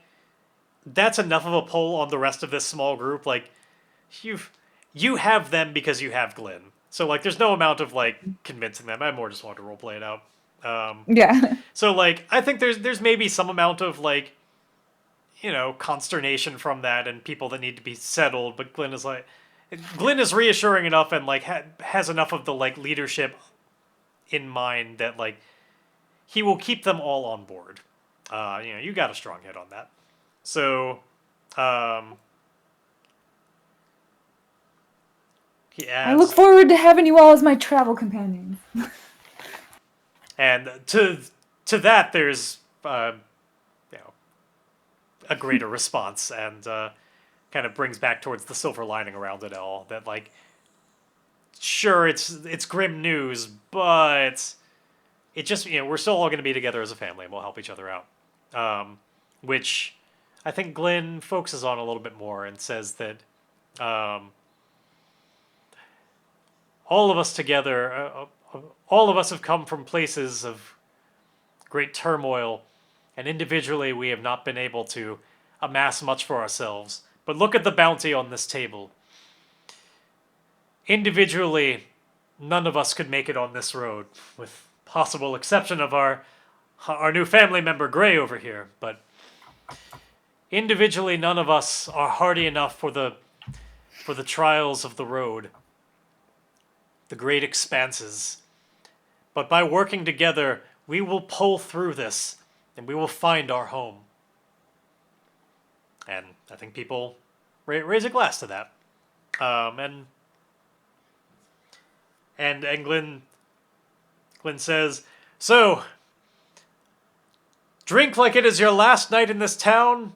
That's enough of a pull on the rest of this small group. Like, you have them because you have Glynn. So, like, there's no amount of, like, convincing them. I more just want to roleplay it out. Yeah. So, like, I think there's maybe some amount of, like, you know, consternation from that and people that need to be settled, but Glynn is reassuring enough and, like, has enough of the, like, leadership in mind that, like, he will keep them all on board. You know, you got a strong hit on that. So, he adds, I look forward to having you all as my travel companions. And to that, there's you know, a greater response, and kind of brings back towards the silver lining around it all. That, like, sure, it's grim news, but it just, you know, we're still all going to be together as a family, and we'll help each other out. Which I think Glynn focuses on a little bit more and says that all of us together, all of us have come from places of great turmoil, and individually we have not been able to amass much for ourselves. But look at the bounty on this table. Individually, none of us could make it on this road, with possible exception of our new family member Grae over here. But individually, none of us are hardy enough for the trials of the road, the great expanses. But by working together, we will pull through this, and we will find our home. And I think people raise a glass to that. And Glynn says, so, drink like it is your last night in this town,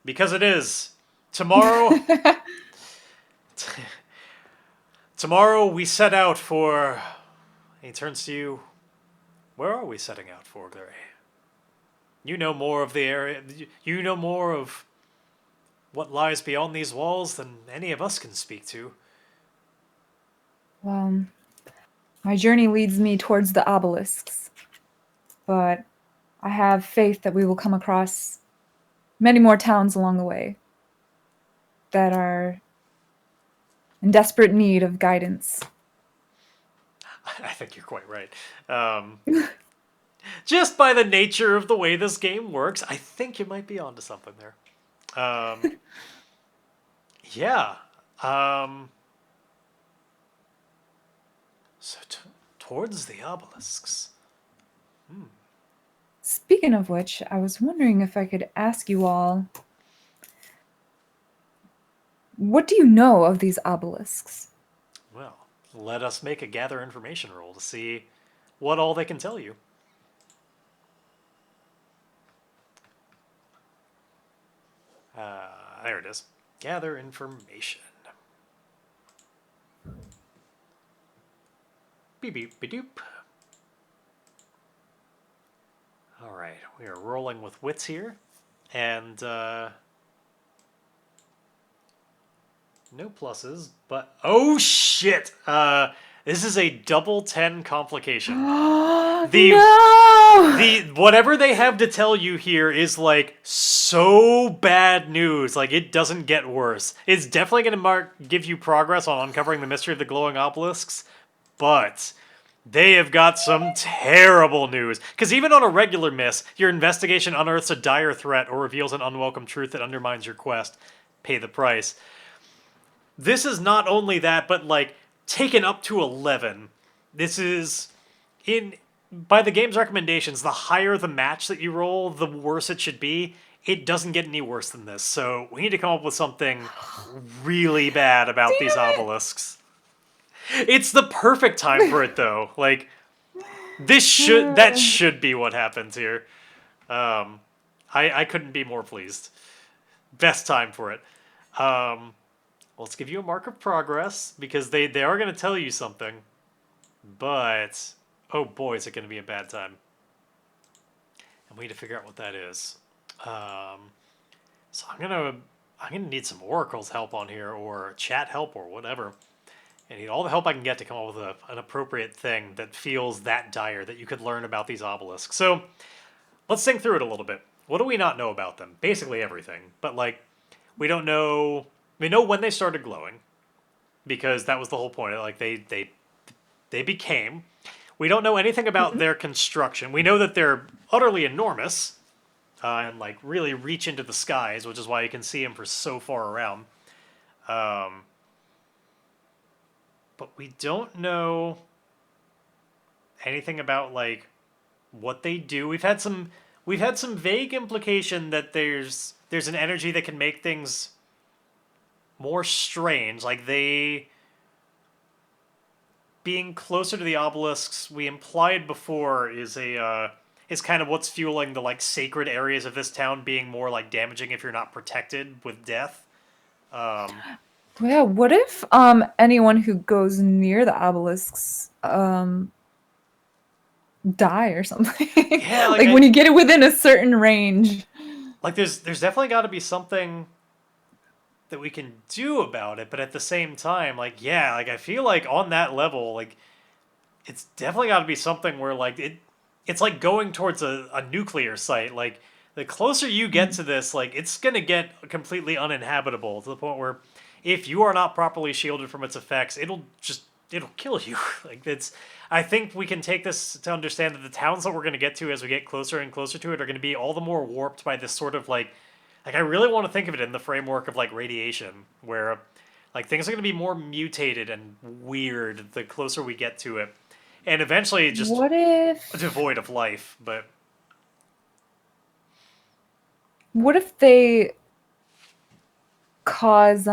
because it is. Tomorrow... Tomorrow we set out for... He turns to you. Where are we setting out for, Grae? You know more of the area. You know more of what lies beyond these walls than any of us can speak to. Well, my journey leads me towards the obelisks, but I have faith that we will come across many more towns along the way that are in desperate need of guidance. I think you're quite right. Just by the nature of the way this game works, I think you might be onto something there. Yeah. So towards the obelisks. Speaking of which, I was wondering if I could ask you all, what do you know of these obelisks? Well, let us make a gather information roll to see what all they can tell you. There it is. Gather information. Beep beep beep doop. Alright, we are rolling with wits here. And no pluses, but oh shit! This is a double 10 complication. No! Whatever they have to tell you here is like so bad news. Like, it doesn't get worse. It's definitely going to give you progress on uncovering the mystery of the glowing obelisks, But they have got some terrible news. Because even on a regular miss, your investigation unearths a dire threat or reveals an unwelcome truth that undermines your quest. Pay the price. This is not only that, but like taken up to 11. This is in by the game's recommendations, the higher the match that you roll, the worse it should be. It doesn't get any worse than this. So we need to come up with something really bad about these Damn it! obelisks. It's the perfect time for it though. Like that should be what happens here. I couldn't be more pleased. Best time for it. Let's give you a mark of progress because they are going to tell you something. But oh boy, is it going to be a bad time. And we need to figure out what that is. So I'm gonna need some oracle's help on here, or chat help, or whatever. I need all the help I can get to come up with an appropriate thing that feels that dire that you could learn about these obelisks. So let's think through it a little bit. What do we not know about them? Basically everything. But like, we don't know. We know when they started glowing, because that was the whole point. Like they became. We don't know anything about their construction. We know that they're utterly enormous, and like really reach into the skies, which is why you can see them for so far around. But we don't know anything about like what they do. We've had some vague implication that there's an energy that can make things more strange. Like they being closer to the obelisks, we implied before is kind of what's fueling the like sacred areas of this town being more like damaging if you're not protected with death. Yeah, what if anyone who goes near the obelisks die or something? Yeah, Like when you get it within a certain range. like there's definitely got to be something that we can do about it, but at the same time, like yeah, like I feel like on that level, like it's definitely got to be something where like it's like going towards a nuclear site. Like the closer you get to this, like it's gonna get completely uninhabitable to the point where if you are not properly shielded from its effects, it'll kill you. Like it's I think we can take this to understand that the towns that we're gonna get to as we get closer and closer to it are gonna be all the more warped by this sort of like I really want to think of it in the framework of like radiation, where like things are going to be more mutated and weird the closer we get to it, and eventually just What if devoid of life. But what if they cause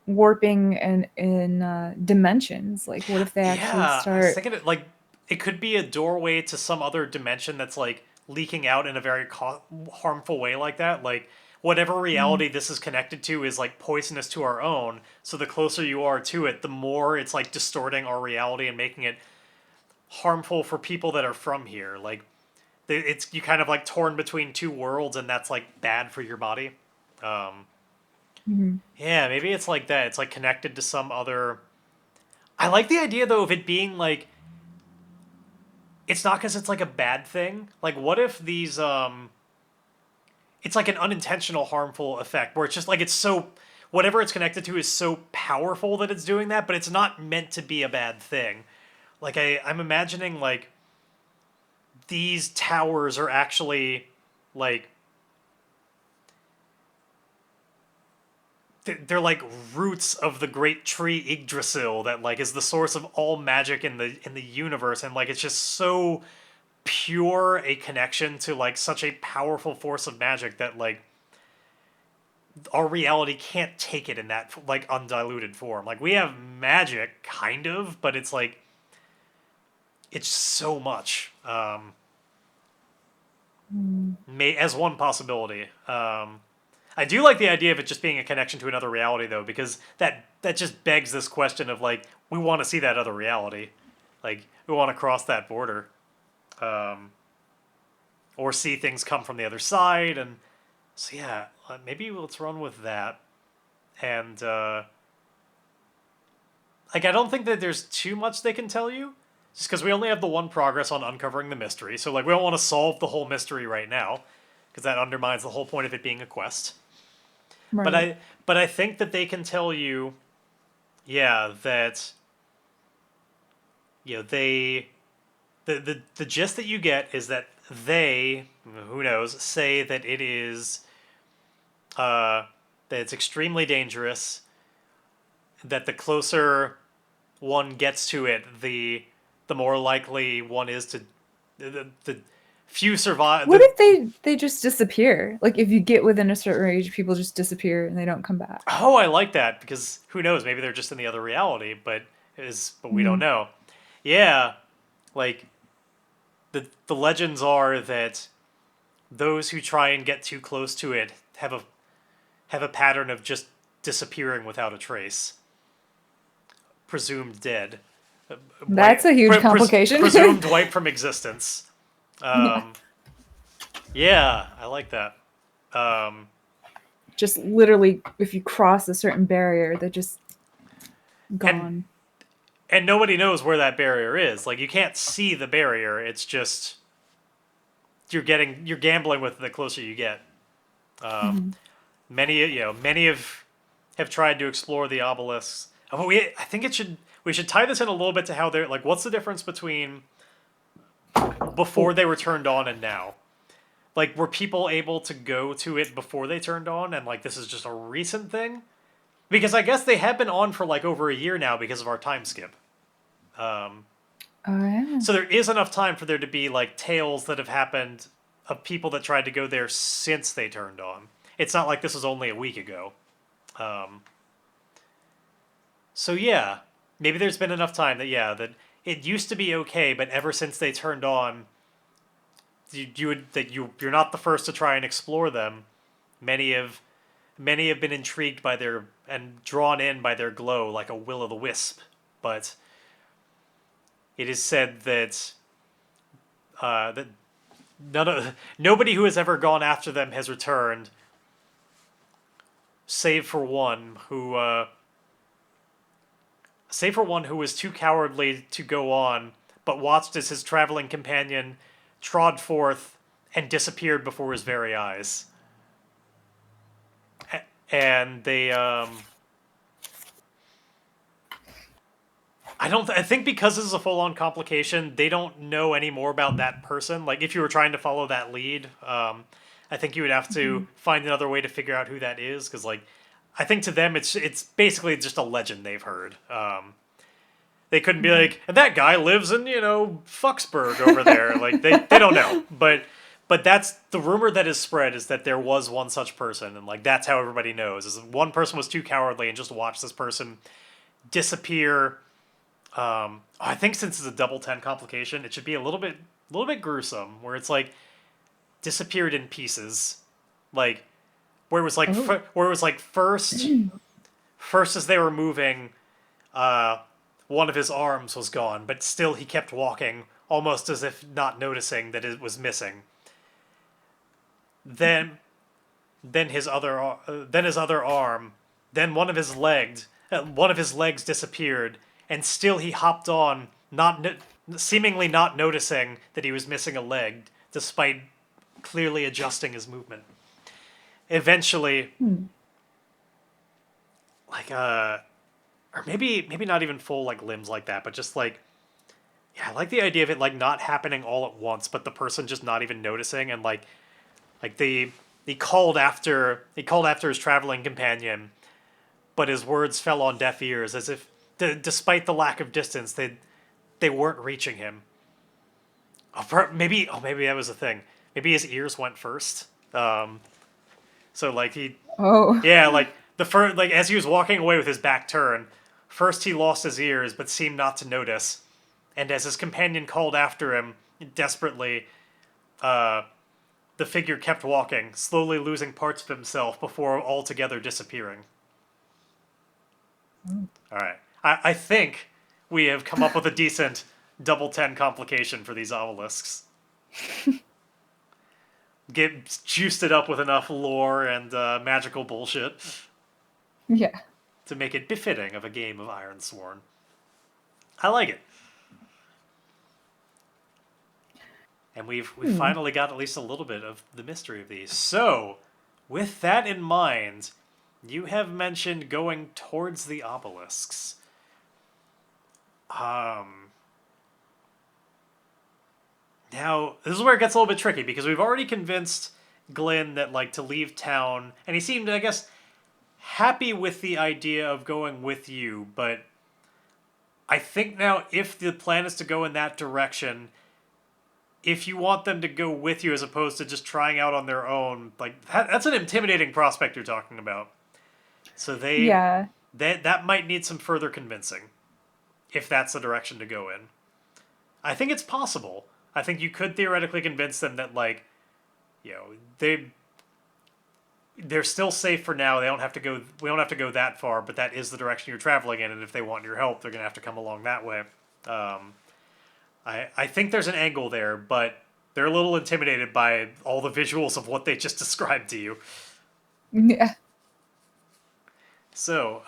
warping in dimensions? Like what if they actually yeah, I was start thinking like it could be a doorway to some other dimension that's like leaking out in a very harmful way like that. Like whatever reality this is connected to is like poisonous to our own. So the closer you are to it, the more it's like distorting our reality and making it harmful for people that are from here. Like it's you kind of like torn between two worlds, and that's like bad for your body. Um, Mhm. yeah, maybe it's like that. It's like connected to some other. I like the idea though of it being like it's not because it's like a bad thing. Like what if these it's like an unintentional harmful effect where it's just like it's so whatever it's connected to is so powerful that it's doing that, but it's not meant to be a bad thing. Like I'm imagining like these towers are actually like they're like roots of the great tree Yggdrasil that like is the source of all magic in the universe, and like it's just so pure a connection to like such a powerful force of magic that like our reality can't take it in that like undiluted form. Like we have magic kind of, but it's like it's so much. May as one possibility. I do like the idea of it just being a connection to another reality, though, because that just begs this question of like we want to see that other reality, like we want to cross that border, or see things come from the other side, and so yeah, maybe let's run with that, and like I don't think that there's too much they can tell you, just because we only have the one progress on uncovering the mystery, so like we don't want to solve the whole mystery right now, because that undermines the whole point of it being a quest. But right? I but I think that they can tell you yeah, that they the gist that you get is that they, who knows, say that it is that it's extremely dangerous, that the closer one gets to it, the more likely one is to the few survive. What if they just disappear? Like if you get within a certain range, people just disappear and they don't come back. Oh, I like that because who knows? Maybe they're just in the other reality, but we don't Mm. know. Yeah, like the legends are that those who try and get too close to it have a pattern of just disappearing without a trace, presumed dead, That's a huge complication. presumed wiped from existence. Yeah. Um, yeah, I like that. Um, Just literally, if you cross a certain barrier, they're just and gone. and nobody knows where that barrier is. Like you can't see the barrier. It's just you're gambling with it the closer you get. Um, Mhm. many have tried to explore the obelisks. I think we should tie this in a little bit to how they're like. What's the difference between before Oh, they were turned on and now? Like, were people able to go to it before they turned on, and like this is just a recent thing? Because I guess they have been on for like over a year now because of our time skip. Um, oh yeah. so there is enough time for there to be like tales that have happened of people that tried to go there since they turned on. It's not like this was only a week ago. Um, so yeah, maybe there's been enough time that it used to be okay, but ever since they turned on, you're not the first to try and explore them. Many have many have been intrigued by their and drawn in by their glow like a will o' the wisp, but it is said that nobody who has ever gone after them has returned, save for one who was too cowardly to go on, but watched as his traveling companion trod forth and disappeared before his very eyes. And I think because this is a full on complication, they don't know any more about that person. Like if you were trying to follow that lead, I think you would have to Mhm. find another way to figure out who that is because like I think to them it's basically just a legend they've heard. They couldn't be Yeah. like, and that guy lives in Fucksburg over there. Like they don't know, but that's the rumor that is spread is that there was one such person, and like that's how everybody knows is one person was too cowardly and just watched this person disappear. I think since it's a double 10 complication, it should be a little bit gruesome, where it's like disappeared in pieces, like Oh. where it was like first as they were moving, uh, one of his arms was gone, but still he kept walking, almost as if not noticing that it was missing. Then then his other arm, then one of his legs disappeared, and still he hopped on, seemingly not noticing that he was missing a leg, despite clearly adjusting his movement. Eventually, Hmm. like or maybe not even full like limbs like that, but just like yeah, I like the idea of it like not happening all at once, but the person just not even noticing and like he called after his traveling companion, but his words fell on deaf ears as if despite the lack of distance they weren't reaching him. Maybe that was the thing. Maybe his ears went first. So like he Oh. yeah like the first like as he was walking away with his back turned, first he lost his ears but seemed not to notice, and as his companion called after him desperately, uh, the figure kept walking, slowly losing parts of himself before altogether disappearing. All right. I think we have come up with a decent double 10 complication for these obelisks. Get juiced it up with enough lore and magical bullshit Yeah. to make it befitting of a game of Ironsworn. I like it. And we've Hmm. finally got at least a little bit of the mystery of these. So, with that in mind, You have mentioned going towards the obelisks. Um, Now, this is where it gets a little bit tricky, because we've already convinced Glynn that, like, to leave town, and he seemed, I guess, happy with the idea of going with you, but I think now if the plan is to go in that direction, if you want them to go with you as opposed to just trying out on their own, like, that's an intimidating prospect you're talking about. So Yeah. that might need some further convincing, if that's the direction to go in. I think it's possible. I think you could theoretically convince them that, like, you know, they're still safe for now. They don't have to go. We don't have to go that far, but that is the direction you're traveling in, and if they want your help, they're gonna have to come along that way. I think there's an angle there, but they're a little intimidated by all the visuals of what they just described to you. Yeah. So,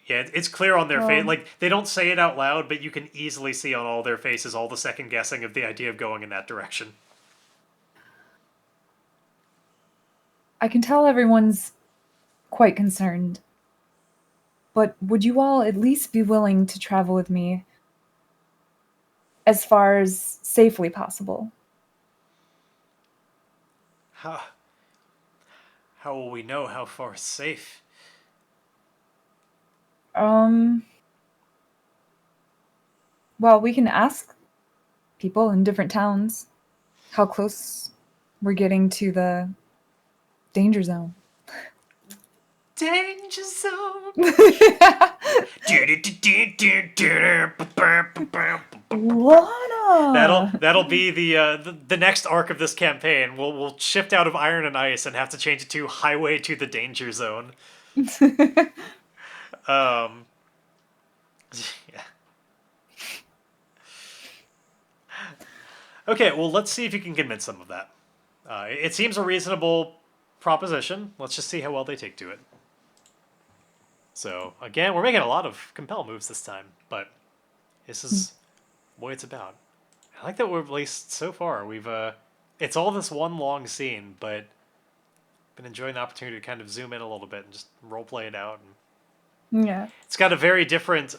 yeah, it's clear on their face. Like, they don't say it out loud, but you can easily see on all their faces all the second guessing of the idea of going in that direction. I can tell everyone's quite concerned. But would you all at least be willing to travel with me as far as safely possible? How will we know how far is safe? Well, we can ask people in different towns how close we're getting to the danger zone. Danger zone. Lana! That'll be the next arc of this campaign. We'll shift out of Iron and Ice and have to change it to Highway to the Danger Zone. Yeah. Okay, well, let's see if you can convince them of that. It seems a reasonable proposition. Let's just see how well they take to it. So, again, we're making a lot of compel moves this time, but this is what it's about. I like that we're, at least so far, it's all this one long scene, but been enjoying the opportunity to kind of zoom in a little bit and just roleplay it out. And Yeah. it's got a very different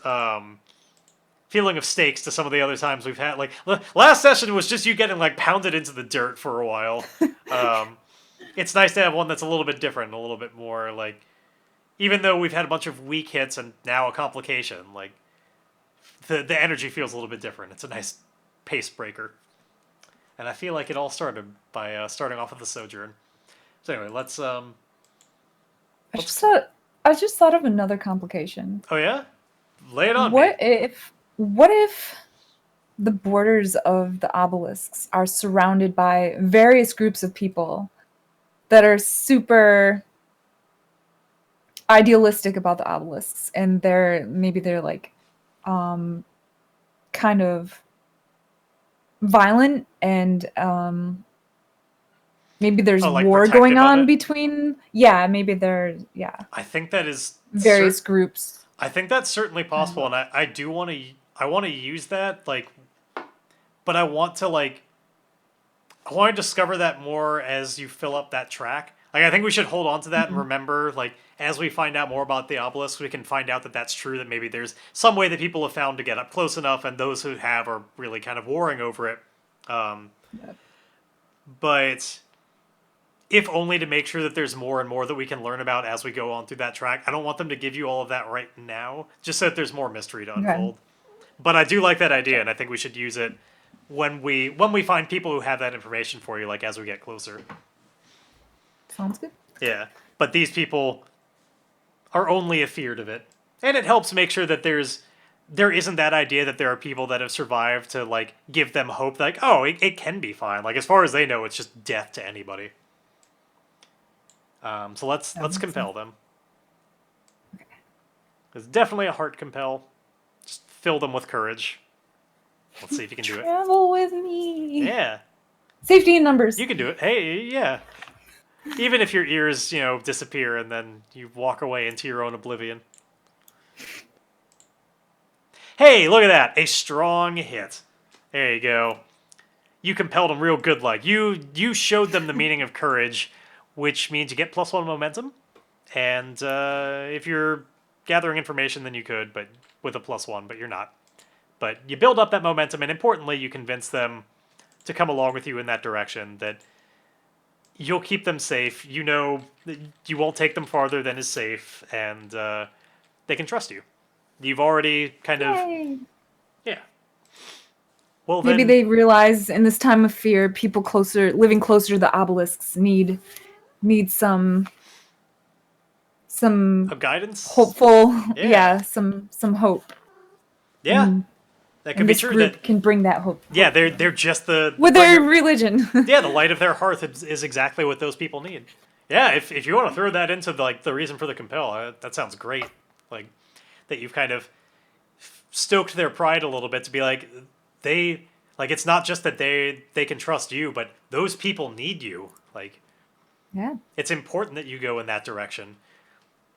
feeling of stakes to some of the other times we've had. Like, last session was just you getting, like, pounded into the dirt for a while. It's nice to have one that's a little bit different, a little bit more, like, even though we've had a bunch of weak hits and now a complication, like, the energy feels a little bit different. It's a nice pace breaker. And I feel like it all started by starting off with the Sojourn. So anyway, let's I just thought of another complication. Oh yeah? Lay it on What me. What if the borders of the obelisks are surrounded by various groups of people that are super idealistic about the obelisks, and they're like kind of violent, and maybe there's like war protective going of on it? between I think that is various groups. I think that's certainly possible, and I do want to use that, like, but I want to discover that more as you fill up that track. Like, I think we should hold on to that and remember, like, as we find out more about the obelisk, we can find out that that's true, that maybe there's some way that people have found to get up close enough, and those who have are really kind of warring over it. But if only to make sure that there's more and more that we can learn about as we go on through that track. I don't want them to give you all of that right now, just so that there's more mystery to unfold. But I do like that idea, and I think we should use it when we find people who have that information for you, like, as we get closer. Sounds good. Yeah, but these people are only afeared of it, and it helps make sure that there isn't that idea that there are people that have survived to, like, give them hope, like, oh, it can be fine. Like, as far as they know, it's just death to anybody. So let's compel them. Okay. It's definitely a heart compel. Just fill them with courage. Let's see if you can do it. Travel with me. Yeah. Safety in numbers. You can do it. Hey, yeah. Even if your ears, disappear and then you walk away into your own oblivion. Hey, look at that. A strong hit. There you go. You compelled them real good, like. You showed them the meaning of courage which means you get +1 momentum. And if you're gathering information, then you could, but with a +1, but you're not. But you build up that momentum, and importantly, you convince them to come along with you in that direction, that you'll keep them safe. You know that you won't take them farther than is safe, and they can trust you. You've already kind of... Yay. Yeah. Well, Maybe then... they realize in this time of fear, people living closer to the obelisks need some Of guidance? hopeful, Yeah. some hope. Yeah. And That could and be this true. group can bring that hope. Yeah, they're just the... With their religion. Yeah, the light of their hearth is exactly what those people need. Yeah, if you want to throw that into the reason for the compel, that sounds great. Like, that you've kind of stoked their pride a little bit to be like, it's not just that they can trust you, but those people need you. Like, Yeah. it's important that you go in that direction.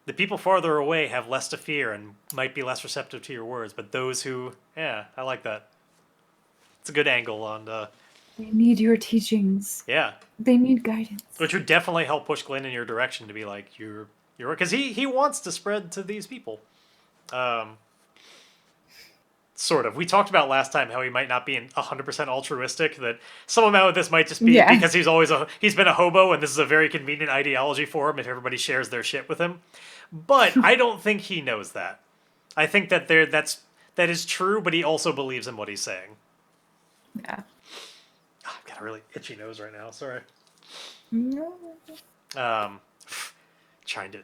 The people farther away have less to fear and might be less receptive to your words, but those who... Yeah, I like that. It's a good angle on... They need your teachings. Yeah. They need guidance. Which would definitely help push Glynn in your direction to be like, you're... Because he wants to spread to these people. Sort of. We talked about last time how he might not be 100% altruistic, that some amount of this might just be because he's been a hobo and this is a very convenient ideology for him if everybody shares their shit with him. But I don't think he knows that. I think that that is true, but he also believes in what he's saying. Yeah. Oh, I've got a really itchy nose right now, sorry. No. Trying to...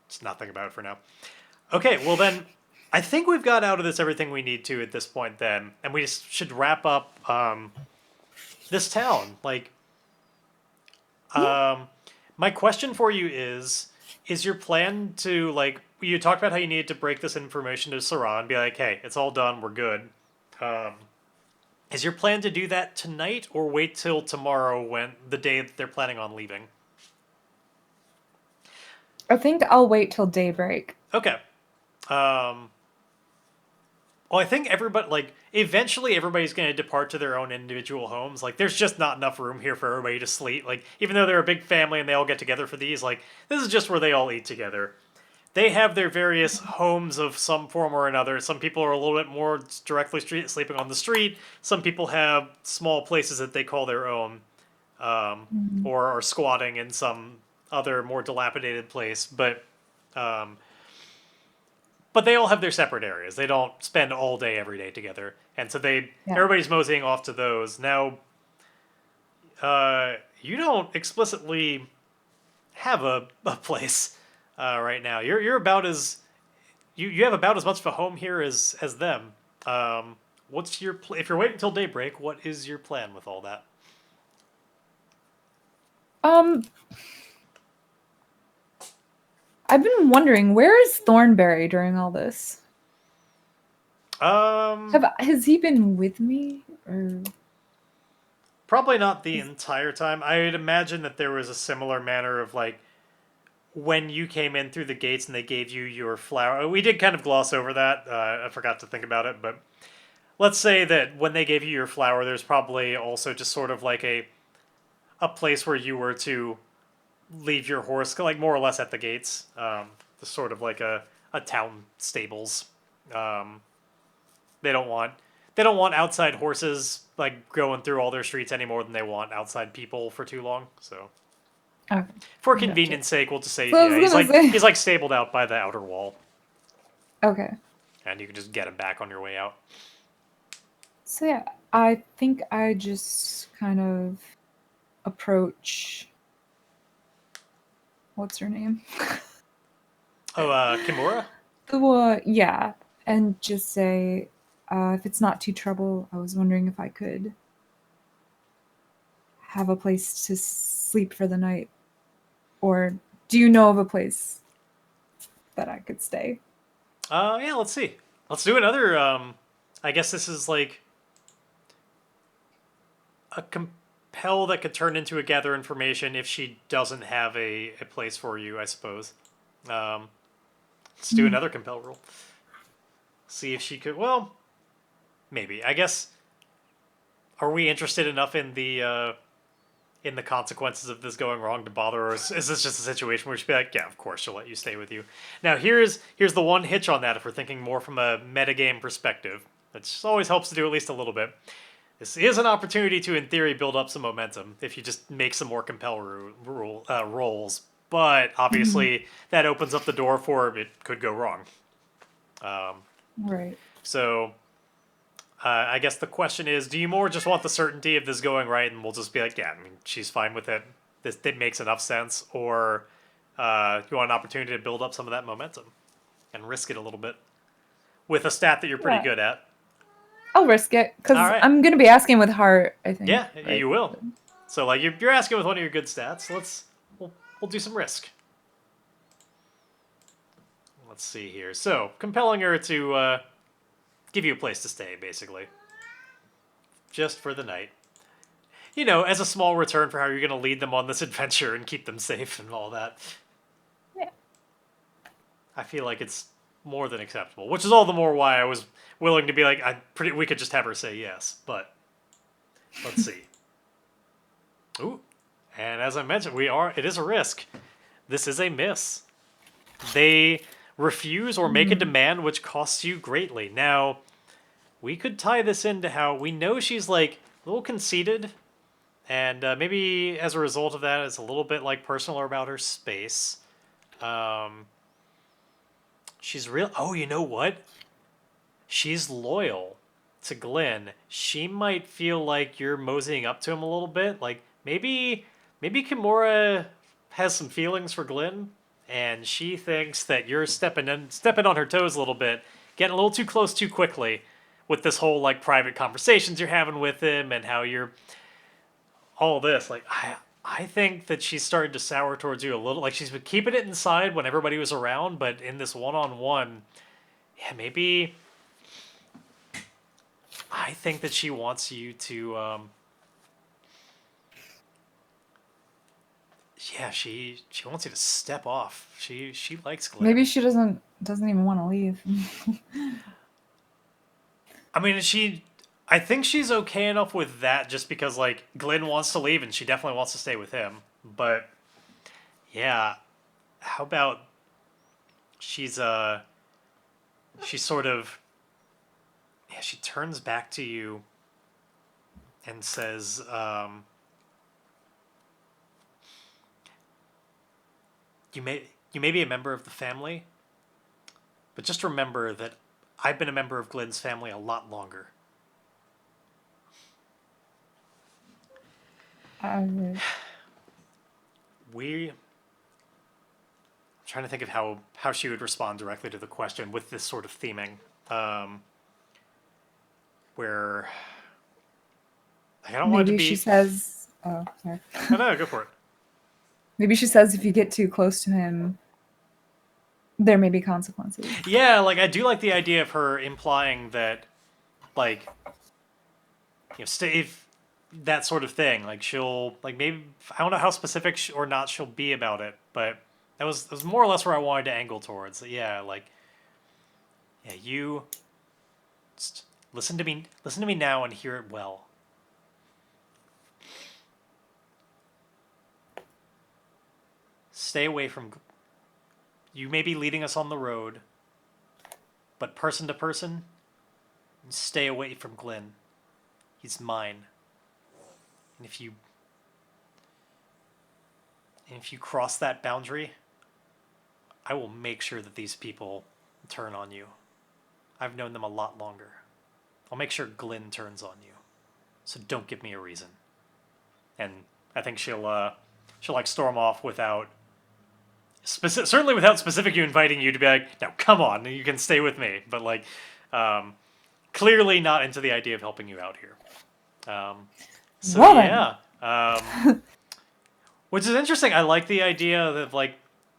just not think about it for now. Okay, well then... I think we've got out of this everything we need to at this point then, and we just should wrap up this town. Like, my question for you is your plan to, like, you talked about how you needed to break this information to Sera and be like, hey, it's all done, we're good. Is your plan to do that tonight or wait till tomorrow, when the day that they're planning on leaving? I think I'll wait till daybreak. Okay. Well, I think eventually everybody's going to depart to their own individual homes. Like, there's just not enough room here for everybody to sleep. Like, even though they're a big family and they all get together for these, like, this is just where they all eat together. They have their various homes of some form or another. Some people are a little bit more directly sleeping on the street. Some people have small places that they call their own, or are squatting in some other more dilapidated place. But they all have their separate areas. They don't spend all day every day together. And so everybody's moseying off to those. Now, you don't explicitly have a place right now. You're about as... You have about as much of a home here as them. What's your... If you're waiting until daybreak, what is your plan with all that? I've been wondering, where is Thornberry during all this? Has he been with me? Or... Probably not the entire time. I would imagine that there was a similar manner of, like, when you came in through the gates and they gave you your flower. We did kind of gloss over that. I forgot to think about it, but let's say that when they gave you your flower, there's probably also just sort of like a place where you were to leave your horse, like more or less at the gates. Sort of like a town stables. They don't want outside horses like going through all their streets any more than they want outside people for too long. So, for convenience sake, we'll just say he's like stabled out by the outer wall. Okay. And you can just get him back on your way out. So yeah, I think I just kind of approach... What's her name? Kimura? Yeah. And just say, if it's not too trouble, I was wondering if I could have a place to sleep for the night. Or do you know of a place that I could stay? Yeah, let's see. Let's do another, I guess this is like a compel that could turn into a gather information if she doesn't have a place for you, I suppose. Let's do another compel roll. See if she could... Well, maybe. I guess... Are we interested enough in the in the consequences of this going wrong to bother, or is this just a situation where she'd be like, yeah, of course she'll let you stay with you. Now here's the one hitch on that if we're thinking more from a metagame perspective. That always helps to do at least a little bit. This is an opportunity to, in theory, build up some momentum if you just make some more compel rolls. But obviously, that opens up the door for it could go wrong. Right. So, I guess the question is, do you more just want the certainty of this going right, and we'll just be like, yeah, I mean, she's fine with it. It makes enough sense, or you want an opportunity to build up some of that momentum and risk it a little bit with a stat that you're pretty good at. I'll risk it because All right. I'm gonna be asking with heart. I think. Yeah, right? you will. So like you're asking with one of your good stats. We'll do some risk. Let's see here. So compelling her to give you a place to stay, basically, just for the night. You know, as a small return for how you're going to lead them on this adventure and keep them safe and all that. Yeah. I feel like it's more than acceptable, which is all the more why I was willing to be like, we could just have her say yes, but let's see. Ooh, and as I mentioned, it is a risk. This is a miss. They refuse or make a demand which costs you greatly. Now, we could tie this into how we know she's like a little conceited, and maybe as a result of that, it's a little bit like personal about her space. She's real. Oh, you know what? She's loyal to Glynn. She might feel like you're moseying up to him a little bit. Like maybe Kimura has some feelings for Glynn, and she thinks that you're stepping on her toes a little bit, getting a little too close too quickly with this whole like private conversations you're having with him and how you're all this. Like I think that she's started to sour towards you a little. Like she's been keeping it inside when everybody was around, but in this one-on-one, yeah, maybe I think that she wants you to yeah, she wants you to step off. She likes Glynn. Maybe she doesn't even want to leave. I mean, I think she's okay enough with that just because like Glynn wants to leave and she definitely wants to stay with him. But yeah, how about she's sort of she turns back to you and says you may be a member of the family, but just remember that I've been a member of Glynn's family a lot longer. I'm trying to think of how she would respond directly to the question with this sort of theming, where I don't want it to be. Maybe she says, "Oh, sorry." No, go for it. Maybe she says if you get too close to him, there may be consequences. Yeah, like I do like the idea of her implying that, like, if that sort of thing. Like she'll like maybe I don't know how specific or not she'll be about it, but that was more or less where I wanted to angle towards. Yeah, like yeah, you just listen to me now and hear it well. Stay away from. You may be leading us on the road, but person to person, stay away from Glynn. He's mine. And if you cross that boundary, I will make sure that these people turn on you. I've known them a lot longer. I'll make sure Glynn turns on you. So don't give me a reason. And I think she'll like storm off without certainly without specifically inviting you to be like, no, come on, you can stay with me. But like, clearly not into the idea of helping you out here. So yeah, which is interesting. I like the idea that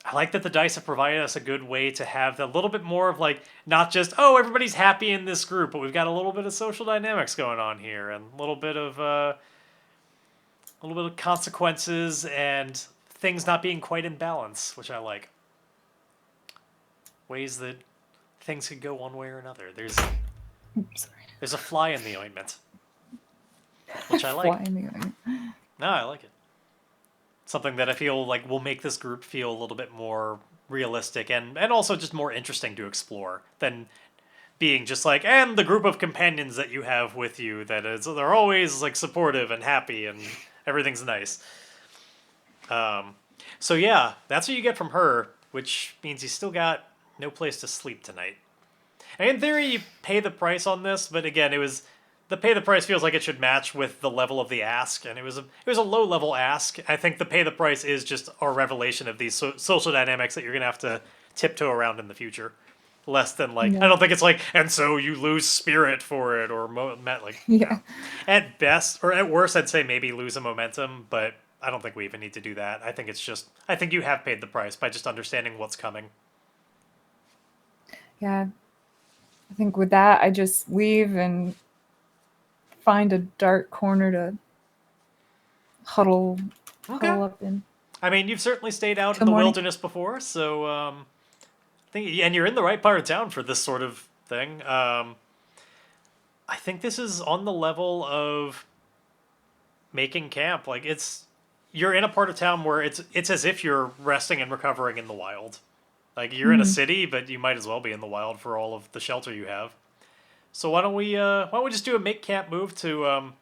I like that the dice have provided us a good way to have a little bit more of like not just everybody's happy in this group, but we've got a little bit of social dynamics going on here and a little bit of consequences and things not being quite in balance, which I like. Ways that things could go one way or another. There's a fly in the ointment, which I like. Fly in the ointment. No, I like it. something that I feel like will make this group feel a little bit more realistic and also just more interesting to explore than being just like, and the group of companions that you have with you that is, they're always like supportive and happy and everything's nice. Um, so yeah, that's what you get from her, which means you still got no place to sleep tonight. And in theory, you pay the price on this, but again, it was the pay the price feels like it should match with the level of the ask, and it was a low level ask. I think the pay the price is just a revelation of these social dynamics that you're gonna have to tiptoe around in the future. Less than like I Yeah. don't think it's like and so you lose spirit for it or like no. Yeah. At best or at worst, I'd say maybe lose a momentum, but I don't think we even need to do that. I think it's just I think you have paid the price by just understanding what's coming. Yeah. I think with that, I just leave and find a dark corner to huddle Okay. huddle up in I mean, you've certainly stayed out in till the morning. wilderness before, so and you're in the right part of town for this sort of thing. I think this is on the level of making camp. Like you're in a part of town where it's as if you're resting and recovering in the wild. Like you're in a Hmm. city, but you might as well be in the wild for all of the shelter you have. So why don't we just do a make camp move to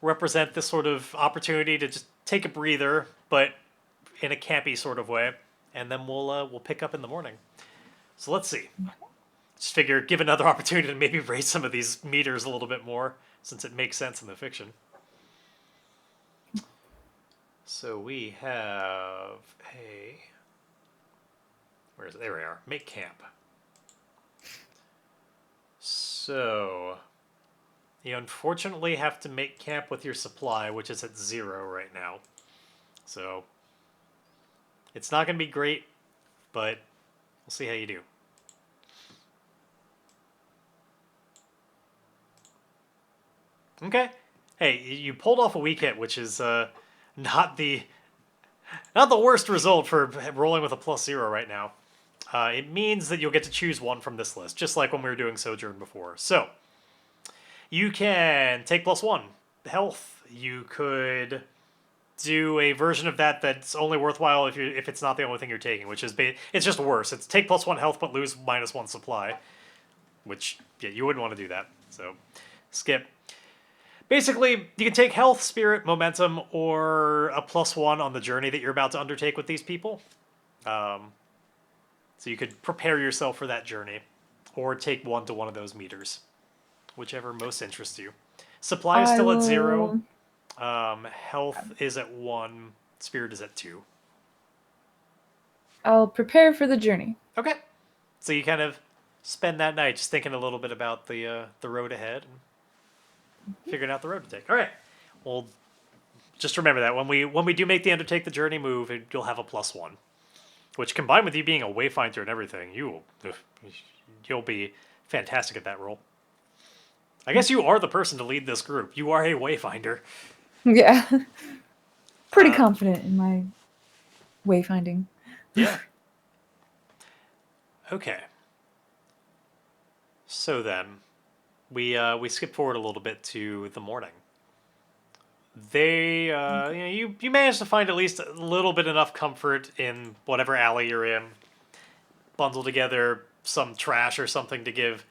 represent this sort of opportunity to just take a breather, but in a campy sort of way, and then we'll pick up in the morning. So let's see. Just figure give another opportunity to maybe raise some of these meters a little bit more since it makes sense in the fiction. So we have a where is it? There we are. Make camp. So you unfortunately have to make camp with your supply, which is at 0 right now. So it's not going to be great, but we'll see how you do. Okay. Hey, you pulled off a weak hit, which is not the not the worst result for rolling with a +0 right now. It means that you'll get to choose one from this list, just like when we were doing Sojourn before. So you can take +1 health. You could do a version of that that's only worthwhile if it's not the only thing you're taking, which is it's just worse. It's take +1 health but lose -1 supply, which yeah you wouldn't want to do that. So skip. Basically, you can take health, spirit, momentum, or a +1 on the journey that you're about to undertake with these people. Um, so you could prepare yourself for that journey, or take one to one of those meters, whichever most interests you. Supply is I still at 0. will. Health is at 1. Spirit is at 2. I'll prepare for the journey. Okay, so you kind of spend that night just thinking a little bit about the road ahead and figuring out the road to take. All right. Well, just remember that when we do make the undertake the journey move, you'll have a +1, which combined with you being a wayfinder and everything, you'll be fantastic at that role. I guess you are the person to lead this group. You are a wayfinder. Yeah. Pretty Uh, confident in my wayfinding. yeah. Okay. So then, we skip forward a little bit to the morning. You manage to find at least a little bit enough comfort in whatever alley you're in. Bundle together some trash or something to give.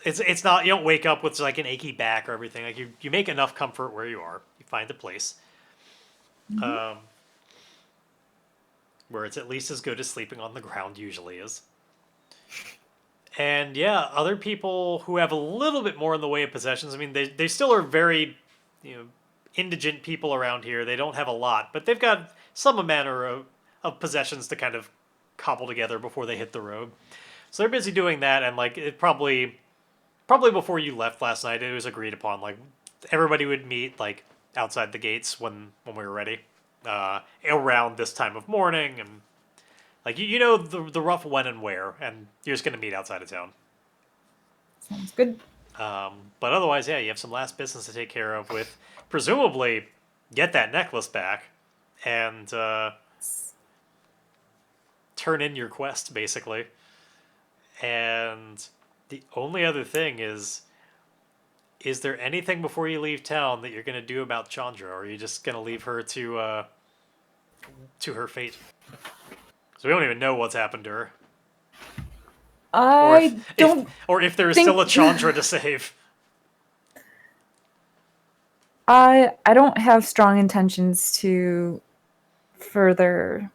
It's not you don't wake up with like an achy back or everything. Like you make enough comfort where you are. You find a place, Mm-hmm. where it's at least as good as sleeping on the ground usually is. And yeah, other people who have a little bit more in the way of possessions. I mean, they still are very, you know, indigent people around here. They don't have a lot, but they've got some manner of possessions to kind of cobble together before they hit the road. So they're busy doing that, and like it probably before you left last night, it was agreed upon like everybody would meet like outside the gates when we were ready, around this time of morning, and like you know the rough when and where, and you're just gonna meet outside of town. Sounds good. But otherwise, yeah, you have some last business to take care of with presumably get that necklace back and turn in your quest basically. And the only other thing is there anything before you leave town that you're gonna do about Chandra, or are you just gonna leave her to to her fate. So we don't even know what's happened to her, I don't or if there is think still a Chandra to save. I don't have strong intentions to further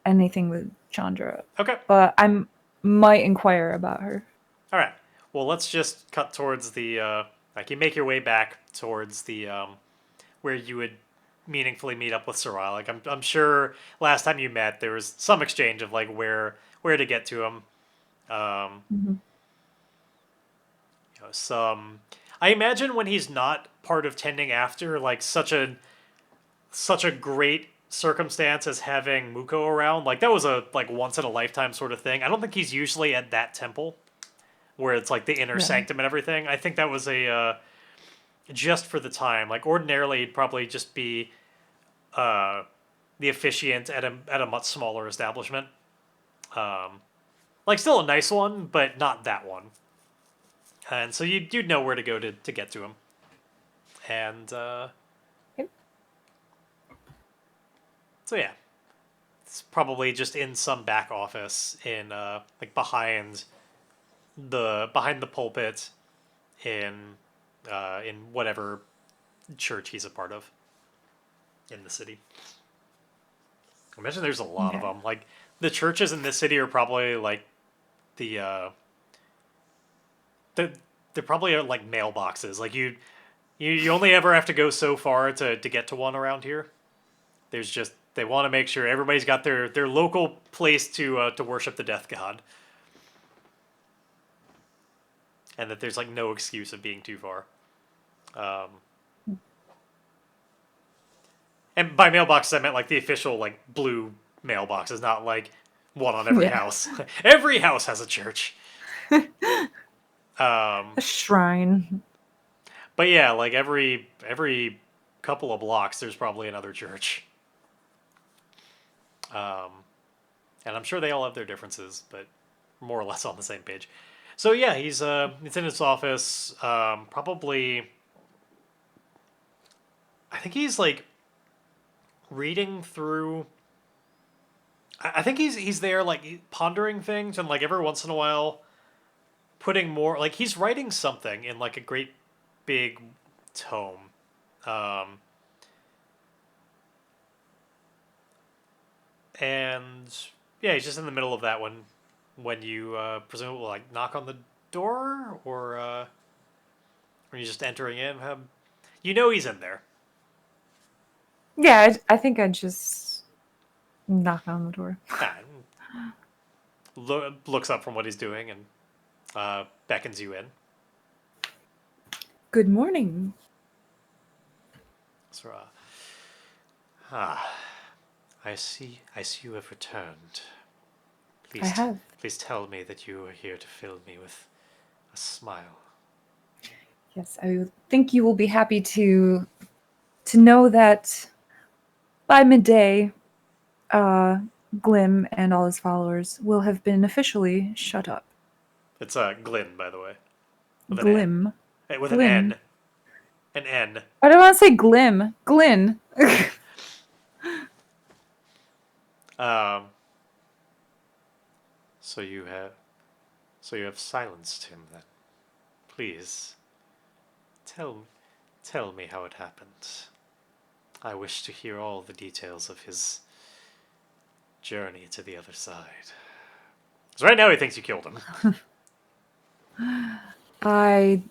anything with Chandra, Okay. but I might inquire about her. All right. Well, let's just cut towards the like you make your way back towards the where you would meaningfully meet up with Sera. Like I'm sure last time you met there was some exchange of like where to get to him. Um, Mhm. some I imagine when he's not part of tending after like such a great circumstance as having Muko around. Like that was a like once in a lifetime sort of thing. I don't think he's usually at that temple where it's like the inner Yeah. sanctum and everything. I think that was a just for the time. Like ordinarily, it'd probably just be uh, the officiant at a much smaller establishment. Um, like still a nice one, but not that one. And so you'd know where to go to get to him. And Yep. so yeah, it's probably just in some back office in like behind the pulpit in whatever church he's a part of in the city. I imagine there's a lot of Okay. them. Like the churches in this city are probably like the the they're probably like mailboxes. Like you only ever have to go so far to get to one around here. There's just they want to make sure everybody's got their local place to worship the death god, and that there's like no excuse of being too far. Um, and by mailboxes I meant like the official like blue mailboxes, not like one on every Yeah. house. Every house has a church. A shrine. But yeah, like every couple of blocks, there's probably another church. Um, and I'm sure they all have their differences, but more or less on the same page. So yeah, he's in his office. Probably, I think he's like reading through. I think he's there like pondering things, and like every once in a while, putting more like he's writing something in like a great big tome. Um, and yeah, he's just in the middle of that when you presumably like knock on the door or are you just entering in? You know he's in there. Yeah, I think I'd just knock on the door. Ah, looks up from what he's doing and beckons you in. Good morning. So, ah, I see you have returned. I have. Please tell me that you are here to fill me with a smile. Yes, I think you will be happy to know that by midday, Glynn and all his followers will have been officially shut up. It's Glynn, by the way, with an N. Glim. With an Glynn. N. An N. I don't want to say Glim. Glynn. Um. So you have, so you have silenced him then. Please tell, tell me how it happened. I wish to hear all the details of his journey to the other side. Because right now he thinks you killed him. I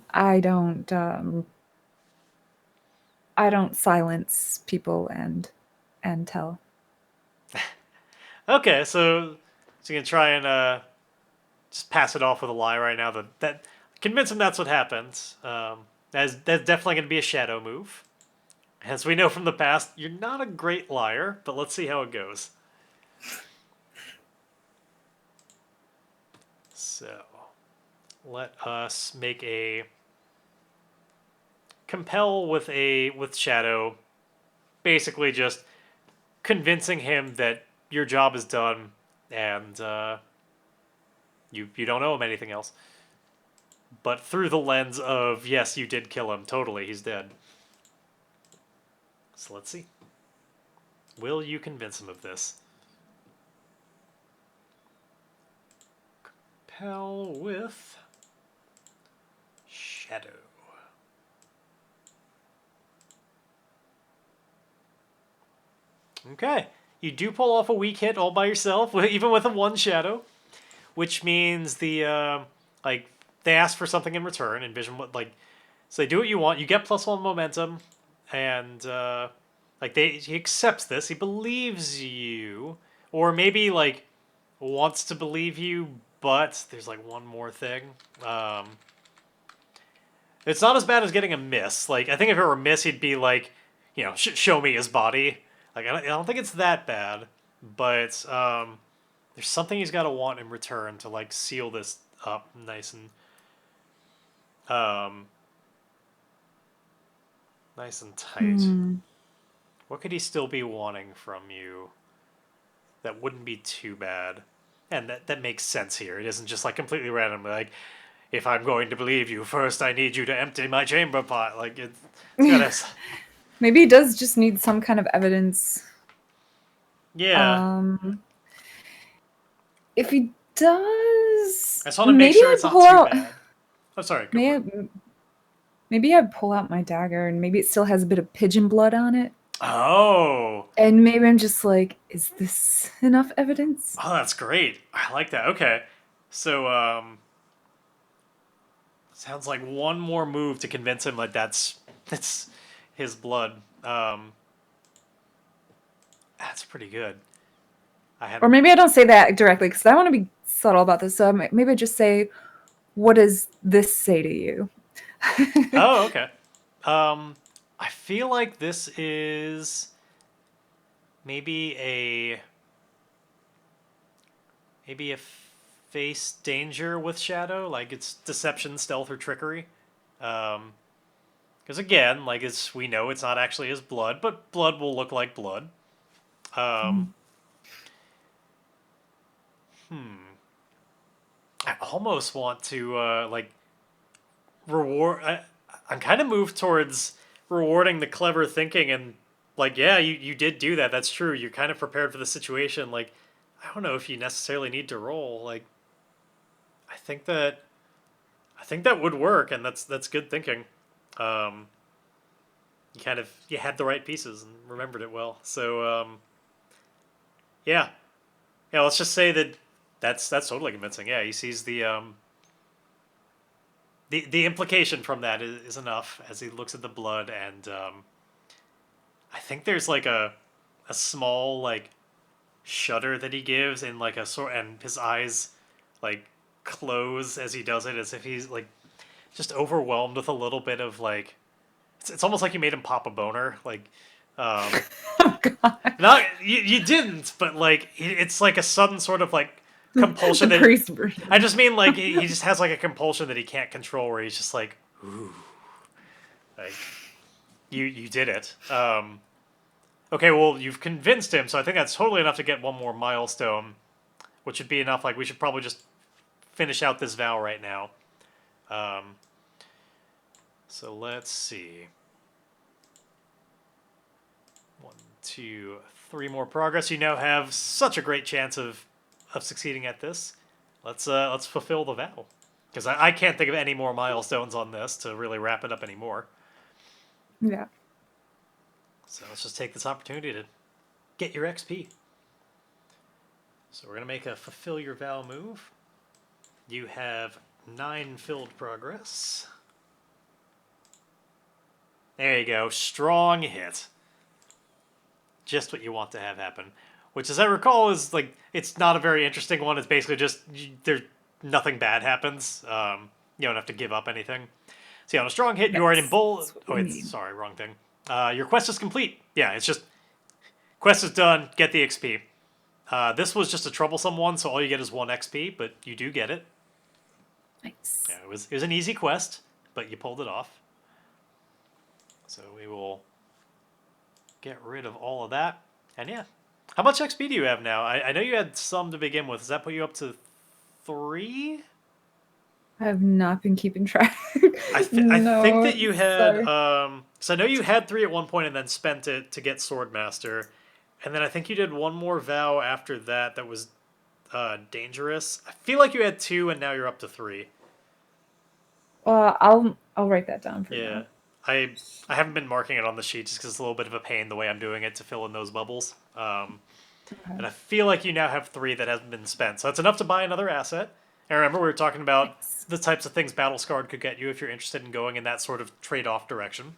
don't silence people and tell. Okay, so you can try and just pass it off with a lie right now. That convince him that's what happened. That's definitely going to be a shadow move. As we know from the past, you're not a great liar, but let's see how it goes. So, let us make a compel with shadow, basically just convincing him that your job is done and you don't owe him anything else. But through the lens of yes, you did kill him. Totally, he's dead. So let's see. Will you convince him of this? Compel with shadow. Okay. You do pull off a weak hit all by yourself, even with a 1 shadow, which means like they ask for something in return. Envision what so they do what you want. You get +1 momentum, and he accepts this. He believes you, or maybe like wants to believe you, but there's like one more thing. It's not as bad as getting a miss. Like I think if it were a miss, he'd be like, show me his body. Like I don't think it's that bad, but there's something he's got to want in return to like seal this up nice and tight. What could he still be wanting from you that wouldn't be too bad? And that makes sense here. It isn't just like completely random. Like, if I'm going to believe you, first I need you to empty my chamber pot. Like it's gotta. Maybe he does just need some kind of evidence. Yeah. If he does, I just want to make sure it's not too bad. I'm sorry. Maybe I'd pull out my dagger, and maybe it still has a bit of pigeon blood on it. Oh. And maybe I'm just like, is this enough evidence? Oh, that's great. I like that. Okay. So, sounds like one more move to convince him like that's his blood. That's pretty good. Or maybe I don't say that directly because I want to be subtle about this. So maybe I just say, what does this say to you? Oh, okay. I feel like this is maybe a face danger with shadow, like it's deception, stealth, or trickery. Because again, like as we know, it's not actually his blood, but blood will look like blood. I almost want to reward. I'm kind of moved towards rewarding the clever thinking and like, yeah, you did do that. That's true. You're kind of prepared for the situation. Like, I don't know if you necessarily need to roll. Like, I think that would work, and that's good thinking. You had the right pieces and remembered it well. So yeah. Let's just say that's totally convincing. Yeah, he sees the implication from that is enough as he looks at the blood, and I think there's like a small like shudder that he gives in like a sort, and his eyes like close as he does it, as if he's like just overwhelmed with a little bit of like it's almost like you made him pop a boner. Like oh God. Not you didn't, but like it's like a sudden sort of like compulsion that I just mean like he just has like a compulsion that he can't control, where he's just like, ooh, like you did it. Okay, well you've convinced him, so I think that's totally enough to get one more milestone, which would be enough. Like we should probably just finish out this vow right now. So let's see. 1, 2, 3 more progress. You now have such a great chance of succeeding at this. Let's fulfill the vow, because I can't think of any more milestones on this to really wrap it up anymore. Yeah. So let's just take this opportunity to get your XP. So we're gonna make a fulfill your vow move. You have 9 filled progress. There you go. Strong hit. Just what you want to have happen. Which, as I recall, is like it's not a very interesting one. It's basically just there's nothing bad happens. You don't have to give up anything. See, on a strong hit, you are in bold. Oh, wait, sorry, wrong thing. Your quest is complete. Yeah, it's just quest is done. Get the XP. This was just a troublesome one, so all you get is 1 XP, but you do get it. Nice. Yeah, it was an easy quest, but you pulled it off. So we will get rid of all of that. And yeah. How much XP do you have now? I know you had some to begin with. Does that put you up to 3? I have not been keeping track. I think that you had... so I know you had 3 at one point and then spent it to get Swordmaster. And then I think you did one more vow after that that was dangerous. I feel like you had two, and now you're up to three. I'll write that down for Yeah, now. I haven't been marking it on the sheet just because it's a little bit of a pain the way I'm doing it to fill in those bubbles. Okay. And I feel like you now have three that haven't been spent, so that's enough to buy another asset. And remember, we were talking about Nice. the types of things Battle Scarred could get you if you're interested in going in that sort of trade-off direction.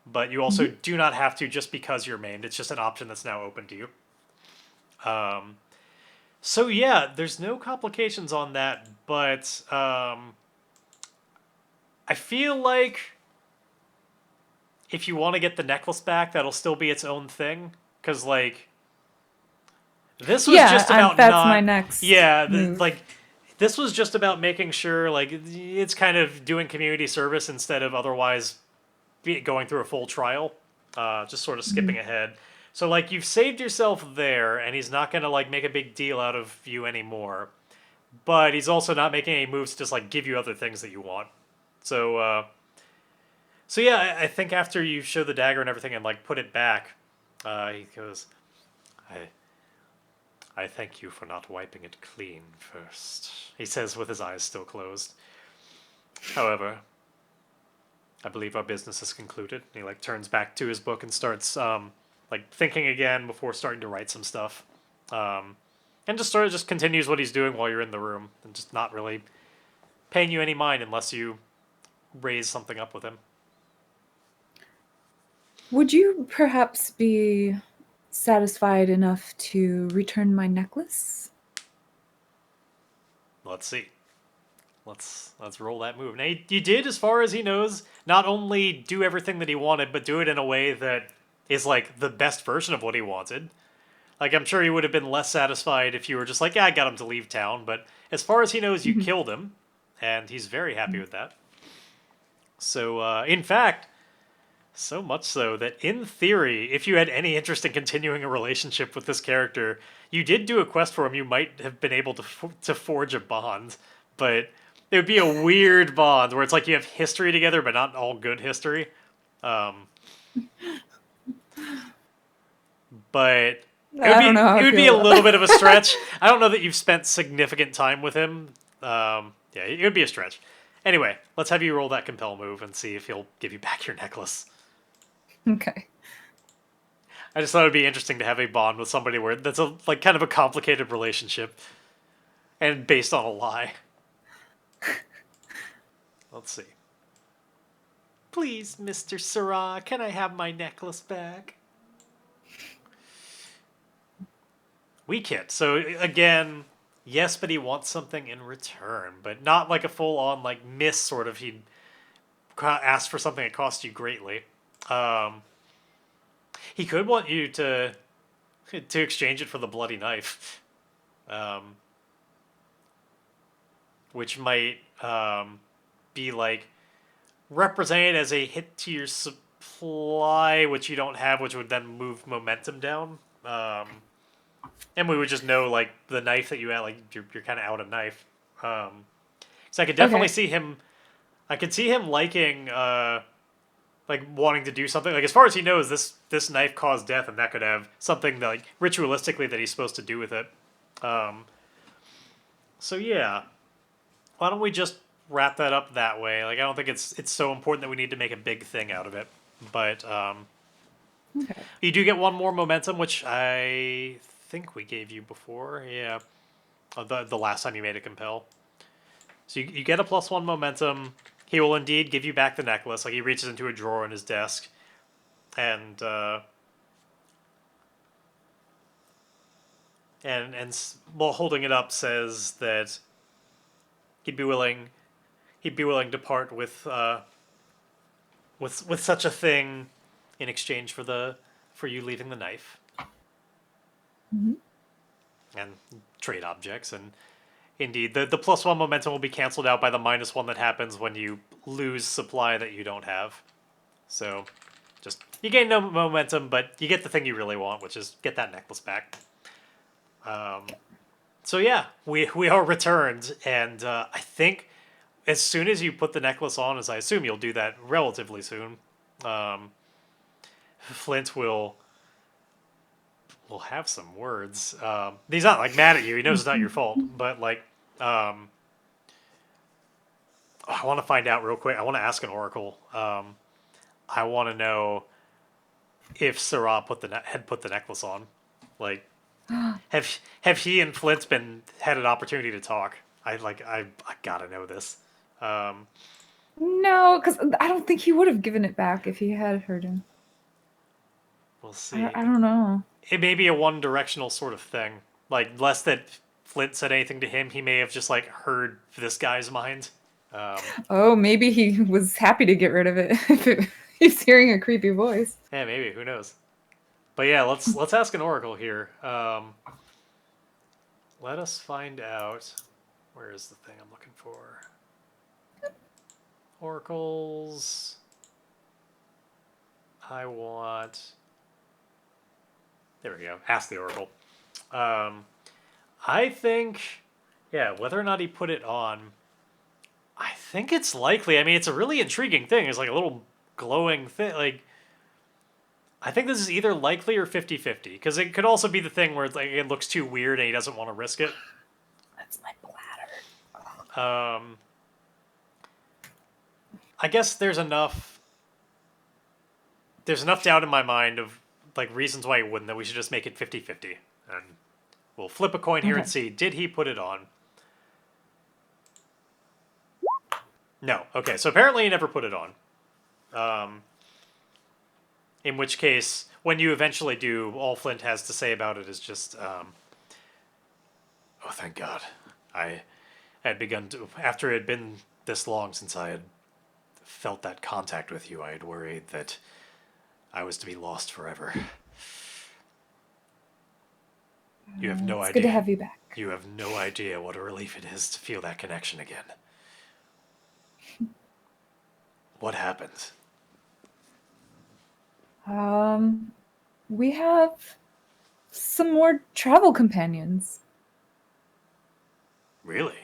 But you also Hmm. do not have to just because you're maimed. It's just an option that's now open to you. So yeah, there's no complications on that, but I feel like if you want to get the necklace back, that'll still be its own thing. Because, like, this was Yeah, just about that's my not. next Yeah, move. like, this was just about making sure, like, it's kind of doing community service instead of otherwise going through a full trial. Just sort of Hmm. skipping ahead. So, like, you've saved yourself there, and he's not going to, like, make a big deal out of you anymore. But he's also not making any moves to just, like, give you other things that you want. So, so yeah, I think after you show the dagger and everything and like put it back, he goes, "I, I thank you for not wiping it clean first," he says with his eyes still closed. "However, I believe our business is concluded." And he like turns back to his book and starts like thinking again before starting to write some stuff, um, and just sort of just continues what he's doing while you're in the room and just not really paying you any mind unless you raise something up with him. Would you perhaps be satisfied enough to return my necklace? Let's see. Let's roll that move. Now you did, as far as he knows, not only do everything that he wanted, but do it in a way that is like the best version of what he wanted. Like I'm sure he would have been less satisfied if you were just like, yeah, I got him to leave town. But as far as he knows, you Mhm. killed him, and he's very happy with that. So in fact, so much so that in theory, if you had any interest in continuing a relationship with this character, you did do a quest for him. You might have been able to forge a bond, but it would be a weird bond where it's like you have history together, but not all good history. Um, but I don't know how it I would be feel a about little bit of a that. stretch. I don't know that you've spent significant time with him. Yeah, it would be a stretch. Anyway, let's have you roll that compel move and see if he'll give you back your necklace. Okay. I just thought it'd be interesting to have a bond with somebody where that's a like kind of a complicated relationship and based on a lie. Let's see. Please, Mr. Sera, can I have my necklace back? Weak hit. So again, yes, but he wants something in return, but not like a full on like miss sort of. He'd ask for something that cost you greatly. Um, he could want you to exchange it for the bloody knife, um, which might be like represented as a hit to your supply, which you don't have, which would then move momentum down. And we would just know like the knife that you had, like you're kind of out of knife. So I could definitely Okay. see him. I could see him liking, like wanting to do something. Like as far as he knows, this knife caused death, and that could have something that, like ritualistically that he's supposed to do with it. Um, so yeah, why don't we just wrap that up that way? Like I don't think it's so important that we need to make a big thing out of it. But Okay. you do get one more momentum, which I think we gave you before. Yeah, the last time you made a compel. So you get a +1 momentum. He will indeed give you back the necklace. Like he reaches into a drawer in his desk, and while holding it up, says that he'd be willing to part with such a thing in exchange for you leaving the knife Hmm. and trade objects. And indeed, the +1 momentum will be canceled out by the -1 that happens when you lose supply that you don't have. So just you gain no momentum, but you get the thing you really want, which is get that necklace back. So yeah, we are returned, and I think as soon as you put the necklace on, as I assume you'll do that relatively soon, um, Flint will will have some words. He's not like mad at you. He knows it's not your fault, but like, I want to find out real quick. I want to ask an oracle. I want to know if Sera had put the necklace on. Like, have he and Flint had an opportunity to talk? I gotta know this. No, because I don't think he would have given it back if he had heard him. We'll see. I don't know. It may be a one-directional sort of thing. Like, less that Flint said anything to him, he may have just like heard this guy's mind. Oh, maybe he was happy to get rid of it if he's hearing a creepy voice. Yeah, maybe. Who knows? But yeah, let's ask an oracle here. Let us find out. Where is the thing I'm looking for? Oracles. I want. There we go. Ask the oracle. I think, yeah, whether or not he put it on, I think it's likely. I mean, it's a really intriguing thing. It's like a little glowing thing. Like, I think this is either likely or 50-50. Because it could also be the thing where it's like, it looks too weird and he doesn't want to risk it. That's my bladder. I guess there's enough doubt in my mind of like reasons why he wouldn't that we should just make it 50-50. And we'll flip a coin here and see, did he put it on? No. Okay, so apparently he never put it on. In which case, when you eventually do, all Flint has to say about it is just, oh, thank God. I had begun to, after it had been this long since I had felt that contact with you, I had worried that I was to be lost forever. You have no idea. It's good to have you back. You have no idea what a relief it is to feel that connection again. What happened? We have some more travel companions. Really?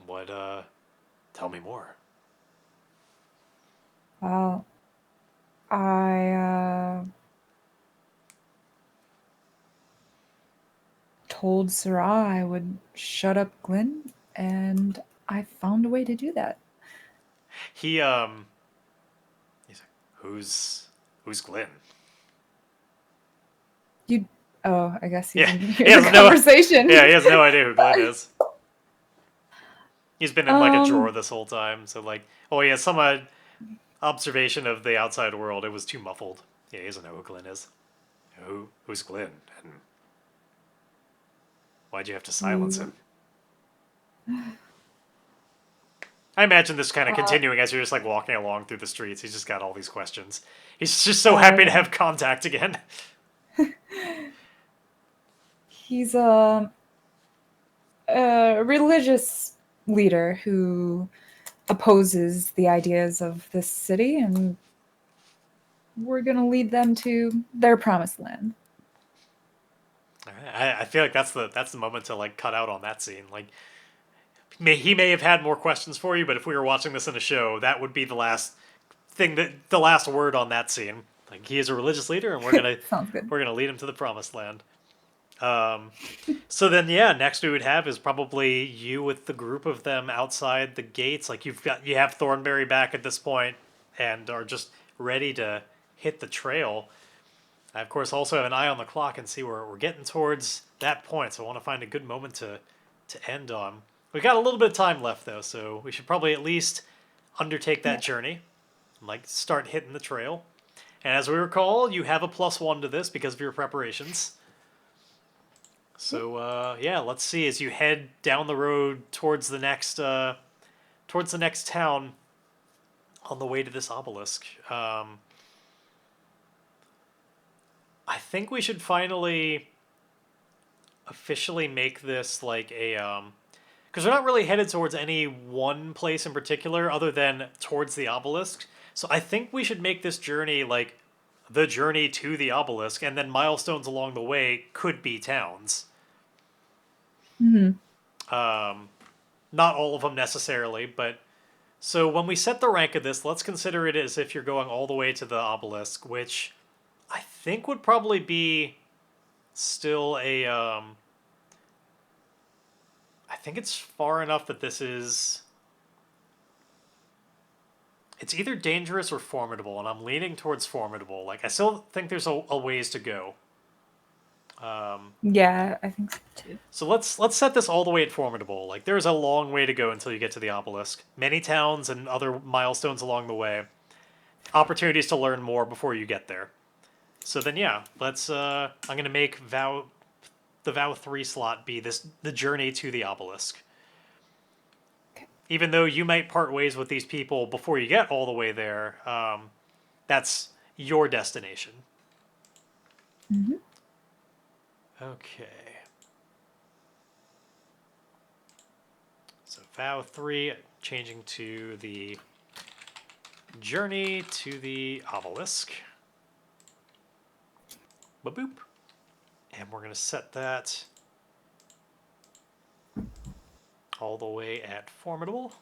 What, tell me more. Well, I told Sera I would shut up Glynn, and I found a way to do that. He's like, who's Glynn? I guess you didn't hear he the conversation. Yeah, he has no idea who Glynn is. He's been in like a drawer this whole time, so like, oh yeah, some observation of the outside world. It was too muffled. Yeah, he doesn't know who Glynn is. Who's Glynn? And why'd you have to silence him? I imagine this kind of continuing as you're just like walking along through the streets. He's just got all these questions. He's just so happy to have contact again. He's a religious leader who opposes the ideas of this city, and we're going to lead them to their promised land. I feel like that's the moment to like cut out on that scene. Like, he may have had more questions for you, but if we were watching this in a show, that would be the last word on that scene. Like, he is a religious leader, and we're gonna lead him to the promised land. So then, yeah, next we would have is probably you with the group of them outside the gates. Like, you have Thornberry back at this point, and are just ready to hit the trail. I, of course, also have an eye on the clock and see we're getting towards that point, so I want to find a good moment to end on. We got a little bit of time left, though, so we should probably at least undertake that journey, and like start hitting the trail. And as we recall, you have a +1 to this because of your preparations. So yeah, let's see as you head down the road towards the next town on the way to this obelisk. I think we should finally officially make this like a because we're not really headed towards any one place in particular other than towards the obelisk. So I think we should make this journey like the journey to the obelisk, and then milestones along the way could be towns. Mm-hmm. Not all of them necessarily, but so when we set the rank of this, let's consider it as if you're going all the way to the obelisk, which I think would probably be still a I think it's far enough that this is. It's either dangerous or formidable, and I'm leaning towards formidable. Like, I still think there's a ways to go. Yeah, I think so too. So let's set this all the way at formidable. Like, there's a long way to go until you get to the obelisk. Many towns and other milestones along the way. Opportunities to learn more before you get there. So then, yeah, let's. I'm gonna make the vow 3 slot be the journey to the obelisk. Okay. Even though you might part ways with these people before you get all the way there, that's your destination. Mm-hmm. Okay. So vow 3, changing to the journey to the obelisk. Ba-boop. And we're going to set that all the way at formidable.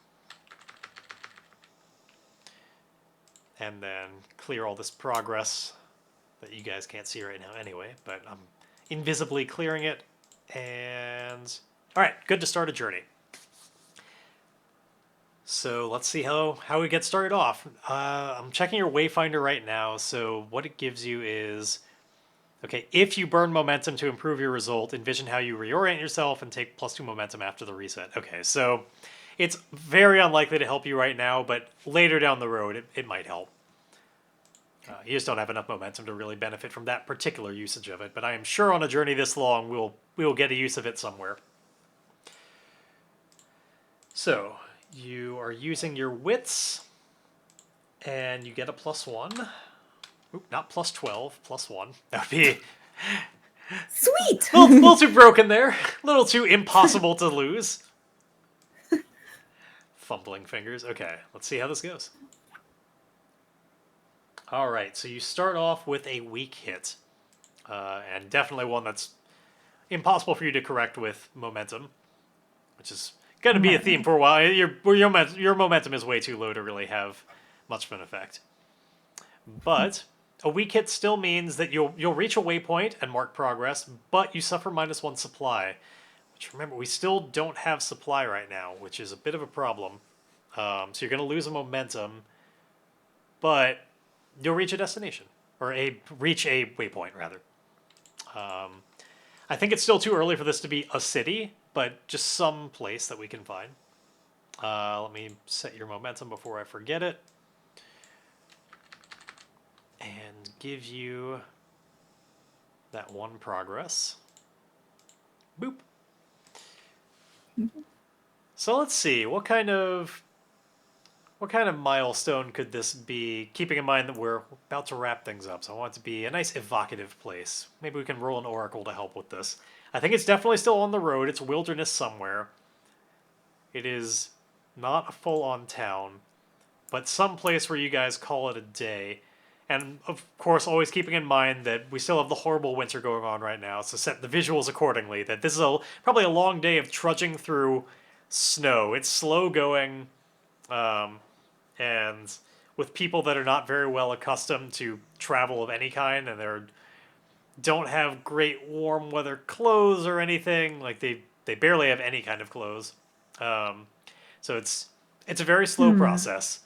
And then clear all this progress that you guys can't see right now anyway, but I'm invisibly clearing it. And all right, good to start a journey. So let's see how we get started off. I'm checking your Wayfinder right now. So what it gives you is, okay, if you burn momentum to improve your result, envision how you reorient yourself and take +2 momentum after the reset. Okay, so it's very unlikely to help you right now, but later down the road, it might help. You just don't have enough momentum to really benefit from that particular usage of it, but I am sure on a journey this long, we will get a use of it somewhere. So, you are using your wits, and you get a +1. Oop, not +12, +1. That would be Sweet! a little too broken there. A little too impossible to lose. Fumbling fingers. Okay, let's see how this goes. All right, so you start off with a weak hit, and definitely one that's impossible for you to correct with momentum, which is going to be a theme for a while. Your momentum is way too low to really have much of an effect. But a weak hit still means that you'll reach a waypoint and mark progress, but you suffer -1 supply. Which, remember, we still don't have supply right now, which is a bit of a problem. So you're going to lose a momentum, but you'll reach a destination, or reach a waypoint rather. I think it's still too early for this to be a city, but just some place that we can find. Let me set your momentum before I forget it, and give you that 1 progress. Boop. So let's see, what kind of milestone could this be, keeping in mind that we're about to wrap things up, so I want it to be a nice evocative place. Maybe we can roll an oracle to help with this. I think it's definitely still on the road. It's wilderness somewhere. It is not a full-on town, but some place where you guys call it a day. And, of course, always keeping in mind that we still have the horrible winter going on right now, so set the visuals accordingly, that this is probably a long day of trudging through snow. It's slow going, and with people that are not very well accustomed to travel of any kind, and they don't have great warm weather clothes or anything, like they barely have any kind of clothes. So it's a very slow process.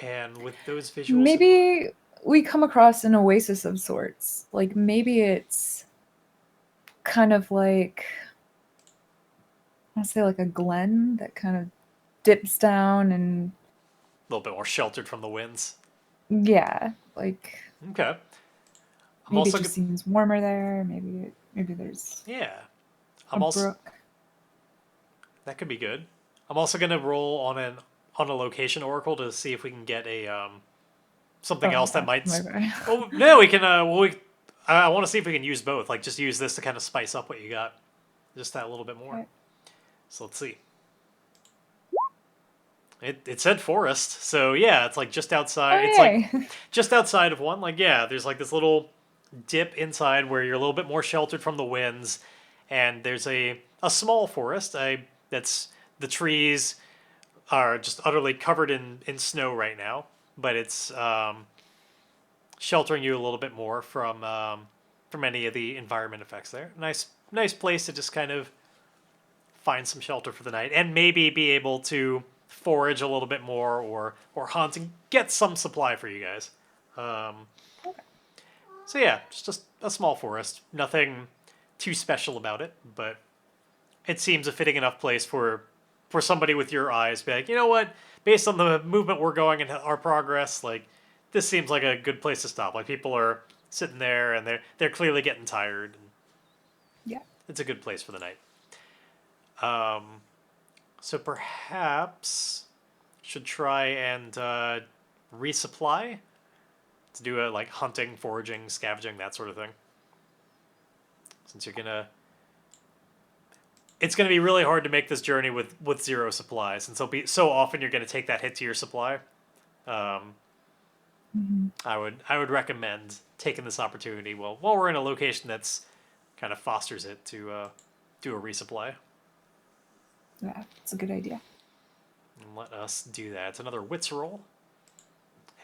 And with those visuals, maybe we come across an oasis of sorts. Like, maybe it's kind of like, I want to say like a glen that kind of dips down and a little bit more sheltered from the winds. yeah, like Okay. maybe it just seems warmer there. Maybe there's I'm a also brook. That could be good. I'm also gonna roll on a location oracle to see if we can get a something else that might. Oh no, we can. I want to see if we can use both. Like, just use this to kind of spice up what you got, just that little bit more. Okay. So let's see. It said forest, so yeah, it's like just outside. Oh, it's yay. like just outside of one. Like, yeah, there's like this little dip inside where you're a little bit more sheltered from the winds, and there's a small forest. That's the trees are just utterly covered in snow right now, but it's sheltering you a little bit more from from any of the environment effects there. Nice place to just kind of find some shelter for the night and maybe be able to forage a little bit more or hunt and get some supply for you guys. So yeah, just a small forest. Nothing too special about it, but it seems a fitting enough place for somebody with your eyes to be like, you know what? Based on the movement we're going and our progress, like this seems like a good place to stop. Like people are sitting there and they're clearly getting tired. Yeah. It's a good place for the night. So perhaps should try and resupply to do a like hunting, foraging, scavenging, that sort of thing. Since it's gonna be really hard to make this journey with zero supplies, and so often you're gonna take that hit to your supply. I would recommend taking this opportunity while we're in a location that's kind of fosters it to do a resupply. Yeah, it's a good idea. And let us do that. It's another wits roll,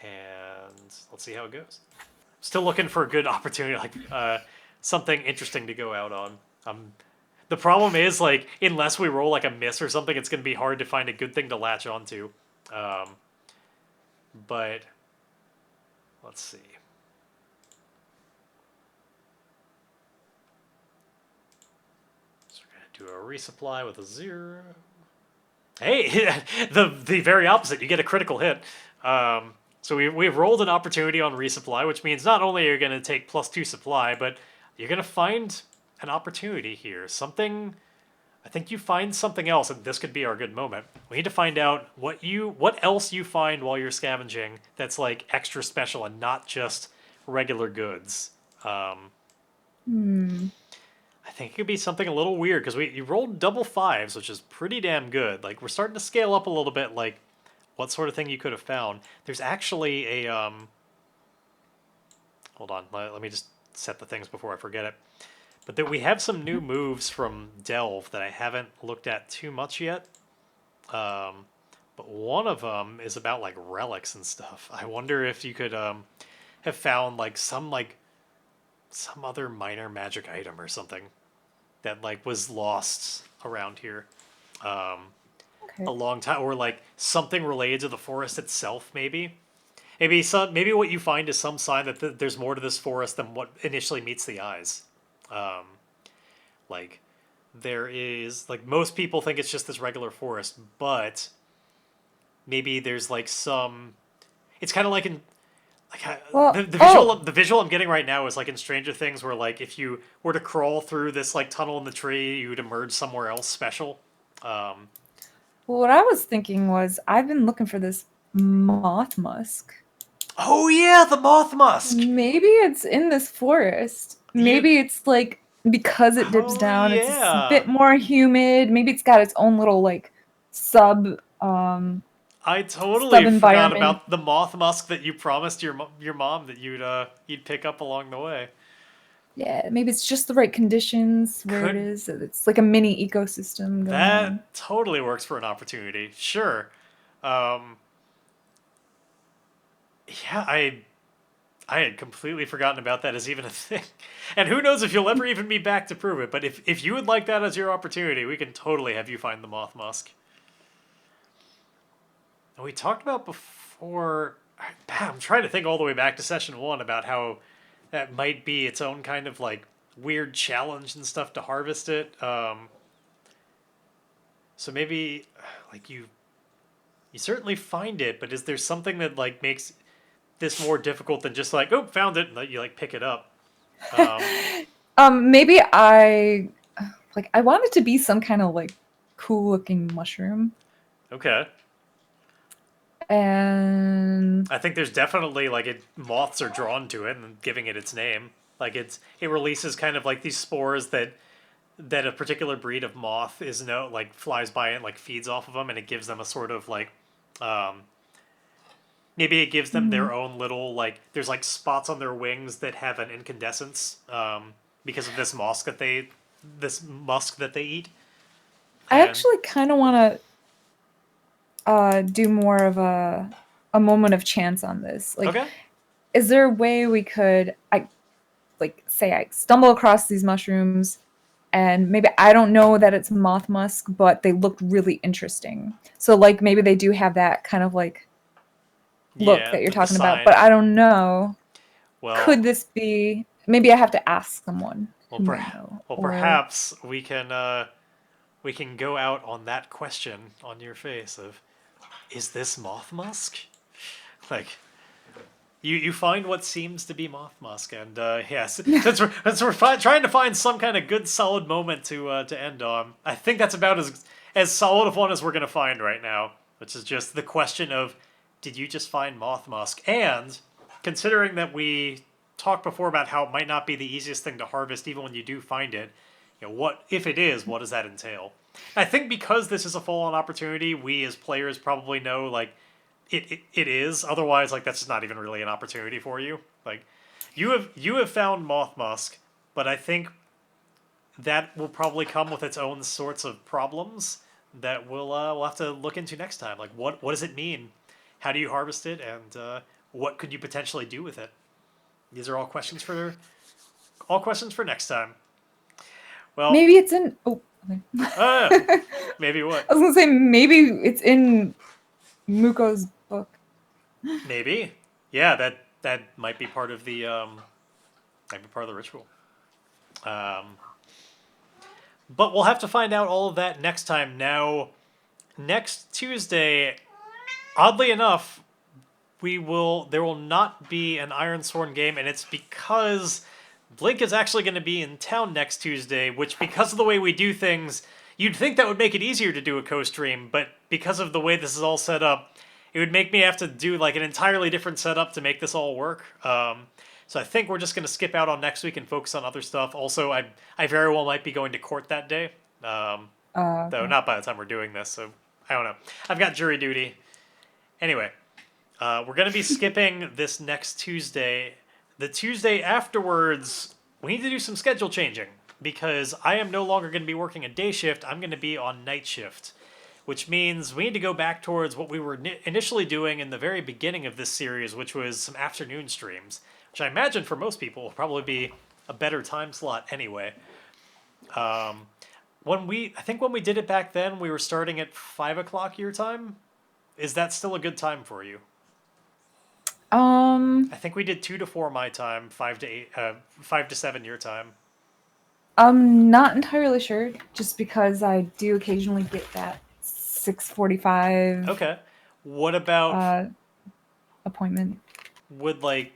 and let's see how it goes. Still looking for a good opportunity, like something interesting to go out on. The problem is, like, unless we roll like a miss or something, it's going to be hard to find a good thing to latch onto. But let's see. So we're going to do a resupply with a 0. Hey, the very opposite. You get a critical hit. So we've rolled an opportunity on resupply, which means not only are you going to take +2 supply, but you're going to find an opportunity here. Something, I think you find something else, and this could be our good moment. We need to find out what else you find while you're scavenging that's like extra special and not just regular goods. I think it could be something a little weird because you rolled double 5s, which is pretty damn good. Like we're starting to scale up a little bit. Like what sort of thing you could have found. There's actually a hold on, let me just set the things before I forget it. But we have some new moves from Delve that I haven't looked at too much yet. But one of them is about like relics and stuff. I wonder if you could have found like some other minor magic item or something that like was lost around here a long time, or like something related to the forest itself. Maybe what you find is some sign that there's more to this forest than what initially meets the eyes. Like there is, like, most people think it's just this regular forest, but maybe there's like some. It's kind of like in like the visual I'm getting right now is like in Stranger Things, where like if you were to crawl through this like tunnel in the tree, you would emerge somewhere else special. Well, what I was thinking was I've been looking for this moth musk. Oh yeah, the moth musk. Maybe it's in this forest. Maybe it's like because it dips down, it's a bit more humid. Maybe it's got its own little like sub. I totally forgot about the moth musk that you promised your mom that you'd pick up along the way. Yeah, maybe it's just the right conditions where it is. It's like a mini ecosystem going on. Totally works for an opportunity. Sure. Yeah, I had completely forgotten about that as even a thing. And who knows if you'll ever even be back to prove it. But if you would like that as your opportunity, we can totally have you find the moth musk. And we talked about before. I'm trying to think all the way back to session 1 about how that might be its own kind of like weird challenge and stuff to harvest it. So maybe like you certainly find it, but is there something that like makes this more difficult than just like, oh, found it, and you like pick it up? Maybe I want it to be some kind of like cool looking mushroom. Okay. And I think there's definitely like moths are drawn to it and giving it its name. Like it releases kind of like these spores that a particular breed of moth flies by and like feeds off of them, and it gives them a sort of like maybe it gives them their own little like there's like spots on their wings that have an incandescence because of this musk that they eat. I actually kind of want to do more of a moment of chance on this. Like, okay. Is there a way we could? like say I stumble across these mushrooms and maybe I don't know that it's moth musk, but they look really interesting. So like maybe they do have that kind of like look Yeah, that you're the talking about, sign. but I don't know. Well, Could this be, maybe I have to ask someone well, who might know, well, or perhaps we can go out on that question on your face of, is this moth musk? Like, you find what seems to be moth musk, and yes, since we're trying to find some kind of good solid moment to end on, I think that's about as solid of one as we're gonna find right now, which is just the question of, did you just find moth musk? And considering that we talked before about how it might not be the easiest thing to harvest, even when you do find it, what if it is? What does that entail? I think because this is a full-on opportunity, we as players probably know like it is. Otherwise, like that's just not even really an opportunity for you. Like you have found moth musk, but I think that will probably come with its own sorts of problems that we'll have to look into next time. Like what does it mean? How do you harvest it, and what could you potentially do with it? These are all questions for next time. Well, maybe it's in. Oh, okay. uh, maybe what? I was gonna say maybe it's in Muko's book. Maybe. Yeah, that might be part of the ritual. Um, but we'll have to find out all of that next time. Now, next Tuesday, oddly enough, there will not be an Ironsworn game, and it's because Blink is actually going to be in town next Tuesday, which, because of the way we do things, you'd think that would make it easier to do a co-stream, but because of the way this is all set up, it would make me have to do like an entirely different setup to make this all work. So I think we're just going to skip out on next week and focus on other stuff. Also, I very well might be going to court that day, though Okay. not by the time we're doing this, so I don't know. I've got jury duty. Anyway, we're going to be skipping this next Tuesday. The Tuesday afterwards, we need to do some schedule changing because I am no longer going to be working a day shift. I'm going to be on night shift, which means we need to go back towards what we were initially doing in the very beginning of this series, which was some afternoon streams, which I imagine for most people will probably be a better time slot anyway. I think when we did it back then, we were starting at 5 o'clock your time. Is that still a good time for you? Um, I think we did 2 to 4 my time, 5 to 8, 5 to 7 your time. I'm not entirely sure, just because I do occasionally get that 6:45 Okay. What about uh, appointment. would like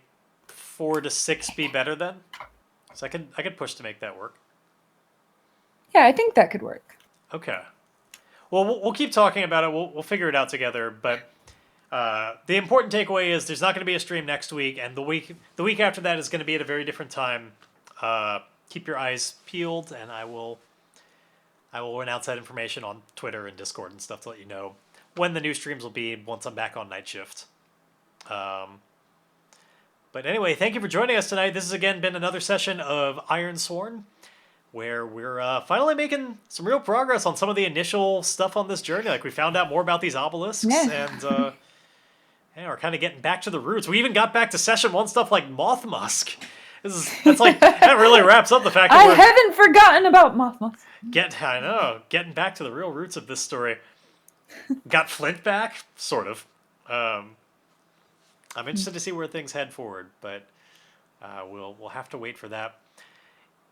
4 to 6 be better then? So I could push to make that work. Yeah, I think that could work. Okay. Well, we'll keep talking about it. We'll figure it out together. But the important takeaway is there's not going to be a stream next week, and the week after that is going to be at a very different time. Keep your eyes peeled, and I will announce that information on Twitter and Discord and stuff to let you know when the new streams will be once I'm back on night shift. But anyway, thank you for joining us tonight. This has again been another session of Ironsworn, where we're finally making some real progress on some of the initial stuff on this journey. Like we found out more about these obelisks, Yeah. and we're kind of getting back to the roots. We even got back to session one stuff like moth musk. That really wraps up the fact that I we're haven't forgotten about Mothma. getting back to the real roots of this story. Got Flint back, sort of. I'm interested to see where things head forward, but we'll have to wait for that.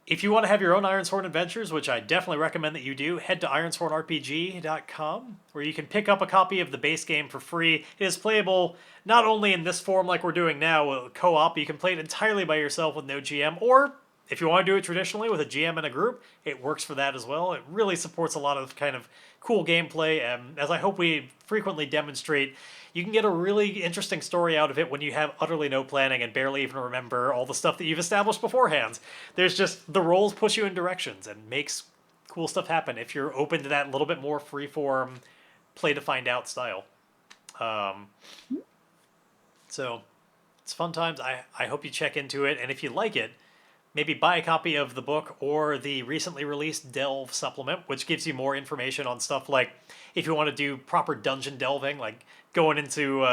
If you want to have your own Ironsworn adventures, which I definitely recommend that you do, head to ironswornrpg.com, where you can pick up a copy of the base game for free. It is playable not only in this form like we're doing now, co-op, you can play it entirely by yourself with no GM, or if you want to do it traditionally with a GM and a group, it works for that as well. It really supports a lot of kind of cool gameplay, and as I hope we frequently demonstrate, you can get a really interesting story out of it when you have utterly no planning and barely even remember all the stuff that you've established beforehand. There's just, the roles push you in directions and makes cool stuff happen if you're open to that little bit more freeform, play to find out style. So, it's fun times. I hope you check into it, and if you like it, maybe buy a copy of the book or the recently released Delve supplement, which gives you more information on stuff like if you want to do proper dungeon delving, like going into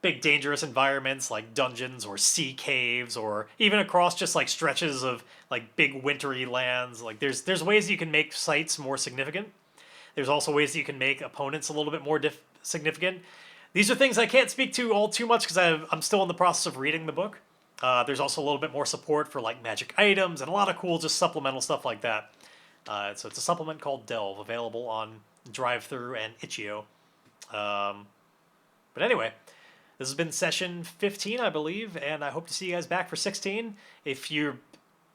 big dangerous environments like dungeons or sea caves, or even across just like stretches of like big wintry lands. Like there's ways you can make sites more significant. There's also ways that you can make opponents a little bit more significant. These are things I can't speak to all too much because I'm still in the process of reading the book. There's also a little bit more support for like magic items and a lot of cool just supplemental stuff like that. So it's a supplement called Delve, available on Drive-Thru and Itch.io. But anyway, this has been session 15, I believe, and I hope to see you guys back for 16. If you're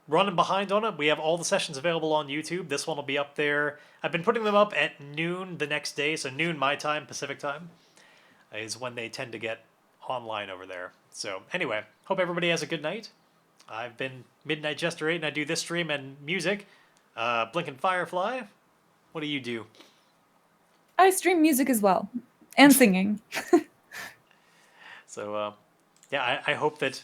running behind on it, we have all the sessions available on YouTube. This one will be up there. I've been putting them up at noon the next day, so noon my time, Pacific time, is when they tend to get online over there. So anyway, hope everybody has a good night. I've been Midnight Jester 8, and I do this stream and music. Blinking Firefly, what do you do? I stream music as well, and singing. So, yeah, I hope that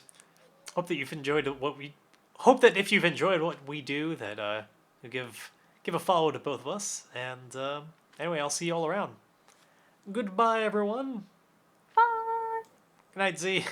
you've enjoyed what we. Hope that if you've enjoyed what we do, that you give a follow to both of us. And anyway, I'll see you all around. Goodbye, everyone. Bye. Good night, Z.